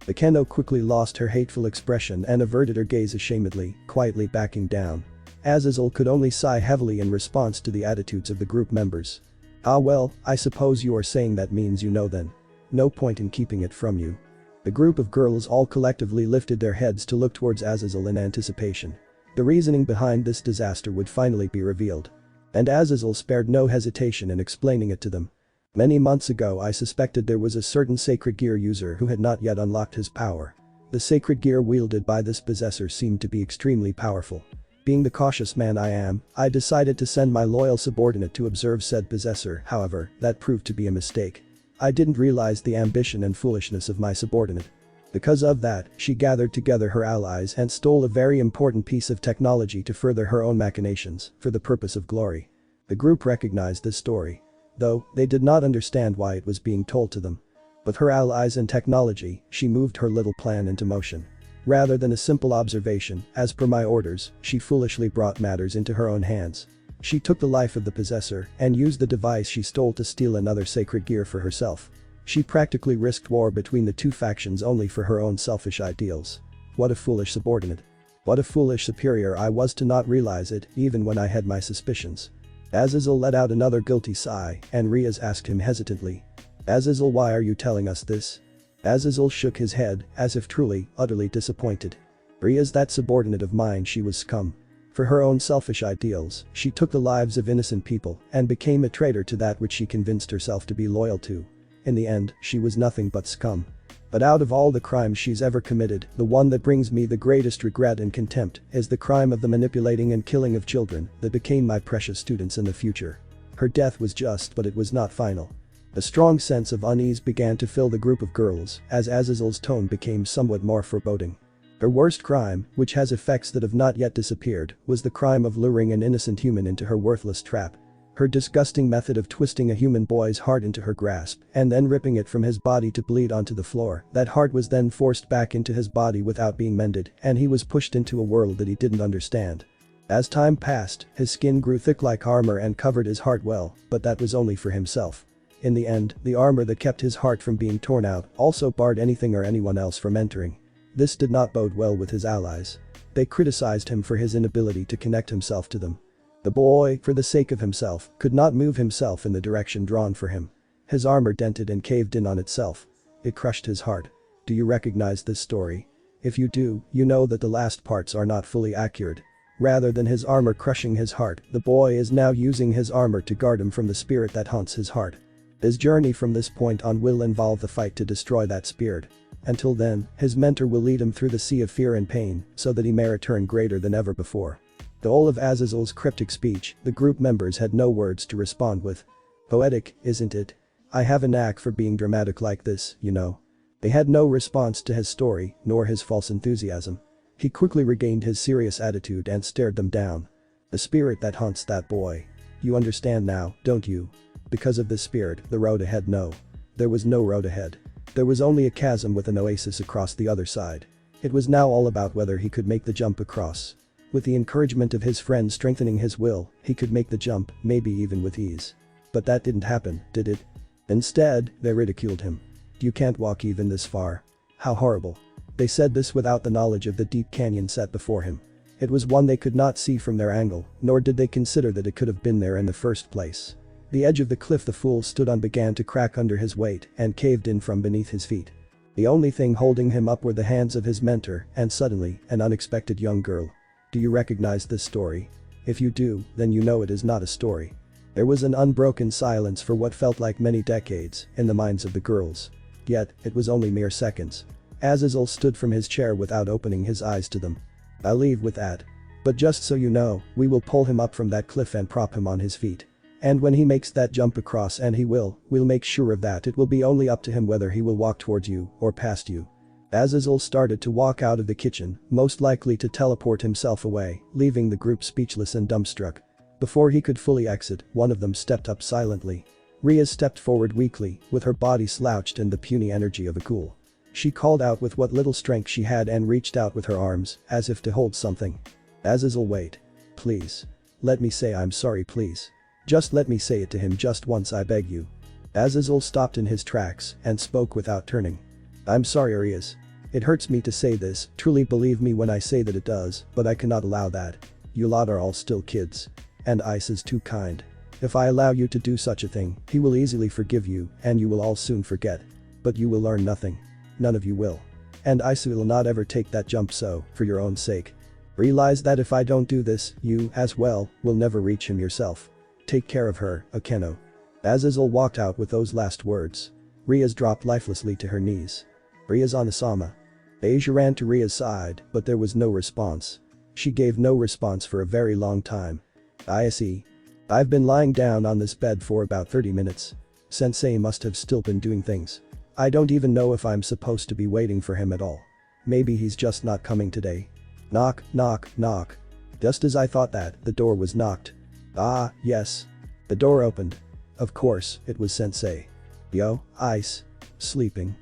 Akeno quickly lost her hateful expression and averted her gaze ashamedly, quietly backing down. Azazel could only sigh heavily in response to the attitudes of the group members. Well, I suppose you are saying that means you know then. No point in keeping it from you." The group of girls all collectively lifted their heads to look towards Azazel in anticipation. The reasoning behind this disaster would finally be revealed. And Azazel spared no hesitation in explaining it to them. "Many months ago I suspected there was a certain sacred gear user who had not yet unlocked his power. The sacred gear wielded by this possessor seemed to be extremely powerful. Being the cautious man I am, I decided to send my loyal subordinate to observe said possessor, however, that proved to be a mistake. I didn't realize the ambition and foolishness of my subordinate. Because of that, she gathered together her allies and stole a very important piece of technology to further her own machinations, for the purpose of glory. The group recognized this story. Though, they did not understand why it was being told to them. With her allies and technology, she moved her little plan into motion. Rather than a simple observation, as per my orders, she foolishly brought matters into her own hands. She took the life of the possessor and used the device she stole to steal another sacred gear for herself. She practically risked war between the two factions only for her own selfish ideals. What a foolish subordinate. What a foolish superior I was to not realize it, even when I had my suspicions. Azazel let out another guilty sigh, and Rias asked him hesitantly. Azazel, why are you telling us this? Azazel shook his head, as if truly, utterly disappointed. Rias, that subordinate of mine, she was scum. For her own selfish ideals, she took the lives of innocent people and became a traitor to that which she convinced herself to be loyal to. In the end, she was nothing but scum. But out of all the crimes she's ever committed, the one that brings me the greatest regret and contempt is the crime of the manipulating and killing of children that became my precious students in the future. Her death was just, but it was not final. A strong sense of unease began to fill the group of girls as Azazel's tone became somewhat more foreboding. Her worst crime, which has effects that have not yet disappeared, was the crime of luring an innocent human into her worthless trap. Her disgusting method of twisting a human boy's heart into her grasp and then ripping it from his body to bleed onto the floor. That heart was then forced back into his body without being mended, and he was pushed into a world that he didn't understand. As time passed, his skin grew thick like armor and covered his heart well, but that was only for himself. In the end, the armor that kept his heart from being torn out also barred anything or anyone else from entering. This did not bode well with his allies. They criticized him for his inability to connect himself to them. The boy, for the sake of himself, could not move himself in the direction drawn for him. His armor dented and caved in on itself. It crushed his heart. Do you recognize this story? If you do, you know that the last parts are not fully accurate. Rather than his armor crushing his heart, the boy is now using his armor to guard him from the spirit that haunts his heart. His journey from this point on will involve the fight to destroy that spirit. Until then, his mentor will lead him through the sea of fear and pain so that he may return greater than ever before. The whole of Azazel's cryptic speech, the group members had no words to respond with. Poetic, isn't it? I have a knack for being dramatic like this, you know. They had no response to his story, nor his false enthusiasm. He quickly regained his serious attitude and stared them down. The spirit that haunts that boy. You understand now, don't you? Because of this spirit, the road ahead, no. There was no road ahead. There was only a chasm with an oasis across the other side. It was now all about whether he could make the jump across. With the encouragement of his friend strengthening his will, he could make the jump, maybe even with ease. But that didn't happen, did it? Instead, they ridiculed him. You can't walk even this far. How horrible. They said this without the knowledge of the deep canyon set before him. It was one they could not see from their angle, nor did they consider that it could have been there in the first place. The edge of the cliff the fool stood on began to crack under his weight and caved in from beneath his feet. The only thing holding him up were the hands of his mentor and suddenly, an unexpected young girl. Do you recognize this story? If you do, then you know it is not a story. There was an unbroken silence for what felt like many decades in the minds of the girls. Yet, it was only mere seconds. Azazel stood from his chair without opening his eyes to them. I'll leave with that. But just so you know, we will pull him up from that cliff and prop him on his feet. And when he makes that jump across, and we'll make sure of that. It will be only up to him whether he will walk towards you or past you. Azazel started to walk out of the kitchen, most likely to teleport himself away, leaving the group speechless and dumbstruck. Before he could fully exit, one of them stepped up silently. Rias stepped forward weakly, with her body slouched and the puny energy of a ghoul. She called out with what little strength she had and reached out with her arms, as if to hold something. Azazel, wait. Please. Let me say I'm sorry, please. Just let me say it to him just once, I beg you. Azazel stopped in his tracks and spoke without turning. I'm sorry, Rias. It hurts me to say this, truly believe me when I say that it does, but I cannot allow that. You lot are all still kids. And Issei's too kind. If I allow you to do such a thing, he will easily forgive you and you will all soon forget. But you will learn nothing. None of you will. And Issei will not ever take that jump, so, for your own sake. Realize that if I don't do this, you, as well, will never reach him yourself. Take care of her, Akeno. Azazel walked out with those last words. Rias dropped lifelessly to her knees. Rias Onasama. Asia ran to Ria's side, but there was no response. She gave no response for a very long time. Issei. I've been lying down on this bed for about 30 minutes. Sensei must have still been doing things. I don't even know if I'm supposed to be waiting for him at all. Maybe he's just not coming today. Knock, knock, knock. Just as I thought that, the door was knocked. Ah, yes. The door opened. Of course, it was Sensei. Yo, Ice. Sleeping.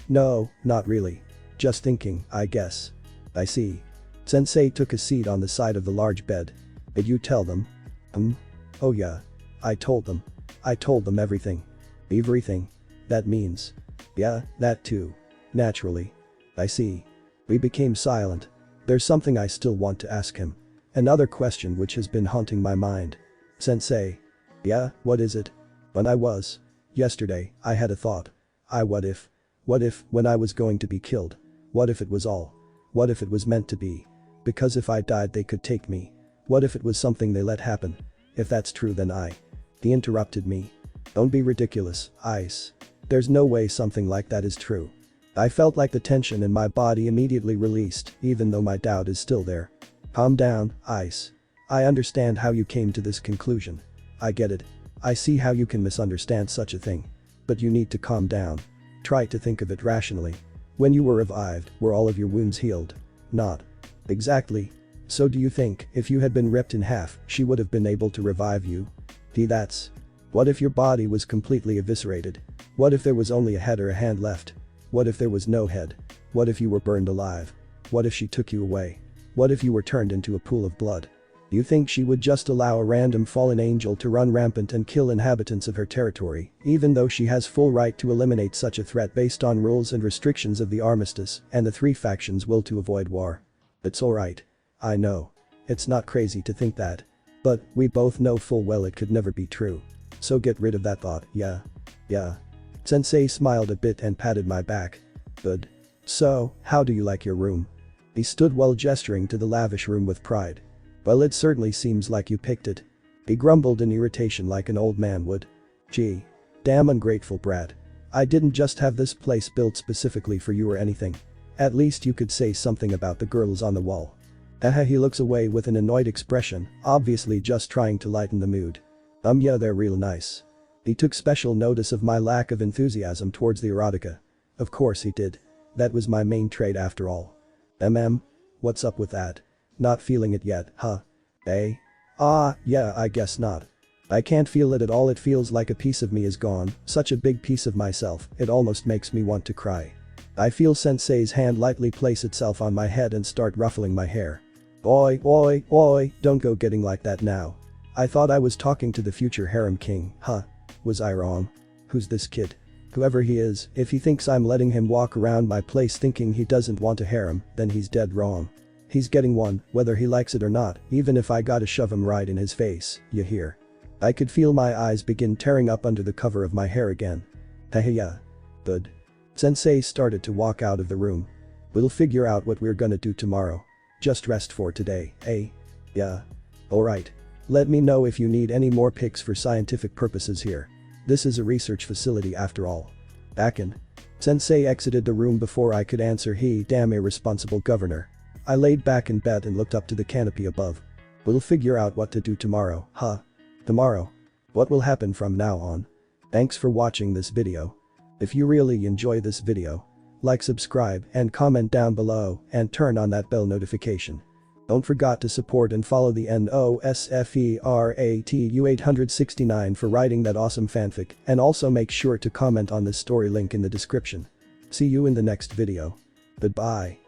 No, not really. Just thinking, I guess. I see. Sensei took a seat on the side of the large bed. Did you tell them? Oh yeah. I told them. I told them everything. Everything. That means. Yeah, that too. Naturally. I see. We became silent. There's something I still want to ask him. Another question which has been haunting my mind. Sensei. Yeah, what is it? Yesterday, I had a thought. What if, when I was going to be killed? What if it was all? What if it was meant to be? Because if I died they could take me. What if it was something they let happen? If that's true then He interrupted me. Don't be ridiculous, Ice. There's no way something like that is true. I felt like the tension in my body immediately released, even though my doubt is still there. Calm down, Ice. I understand how you came to this conclusion. I get it. I see how you can misunderstand such a thing. But you need to calm down. Try to think of it rationally. When you were revived, were all of your wounds healed? Not. Exactly. So do you think, if you had been ripped in half, she would have been able to revive you? That's. What if your body was completely eviscerated? What if there was only a head or a hand left? What if there was no head? What if you were burned alive? What if she took you away? What if you were turned into a pool of blood? Do you think she would just allow a random fallen angel to run rampant and kill inhabitants of her territory, even though she has full right to eliminate such a threat based on rules and restrictions of the armistice and the three factions' will to avoid war? It's alright. I know. It's not crazy to think that. But we both know full well it could never be true. So get rid of that thought, yeah. Yeah. Sensei smiled a bit and patted my back. Good. So, how do you like your room? He stood while gesturing to the lavish room with pride. Well, it certainly seems like you picked it. He grumbled in irritation like an old man would. Gee. Damn ungrateful brat. I didn't just have this place built specifically for you or anything. At least you could say something about the girls on the wall. He looks away with an annoyed expression, obviously just trying to lighten the mood. Yeah, they're real nice. He took special notice of my lack of enthusiasm towards the erotica. Of course he did. That was my main trait after all. What's up with that? Not feeling it yet, huh? Eh? Yeah, I guess not. I can't feel it at all. It feels like a piece of me is gone, such a big piece of myself, it almost makes me want to cry. I feel Sensei's hand lightly place itself on my head and start ruffling my hair. Oi, oi, oi, don't go getting like that now. I thought I was talking to the future harem king, huh? Was I wrong? Who's this kid? Whoever he is, if he thinks I'm letting him walk around my place thinking he doesn't want a harem, then he's dead wrong. He's getting one, whether he likes it or not, even if I gotta shove him right in his face, you hear? I could feel my eyes begin tearing up under the cover of my hair again. Yeah. Good. Sensei started to walk out of the room. We'll figure out what we're gonna do tomorrow. Just rest for today, eh? Yeah. Alright. Let me know if you need any more pics for scientific purposes here. This is a research facility after all. Back-in. Sensei exited the room before I could answer. He damn irresponsible governor. I laid back in bed and looked up to the canopy above. We'll figure out what to do tomorrow, huh? Tomorrow. What will happen from now on? Thanks for watching this video. If you really enjoy this video, like, subscribe, and comment down below, and turn on that bell notification. Don't forget to support and follow the NOSFERATU 869 for writing that awesome fanfic, and also make sure to comment on this story, link in the description. See you in the next video. Goodbye.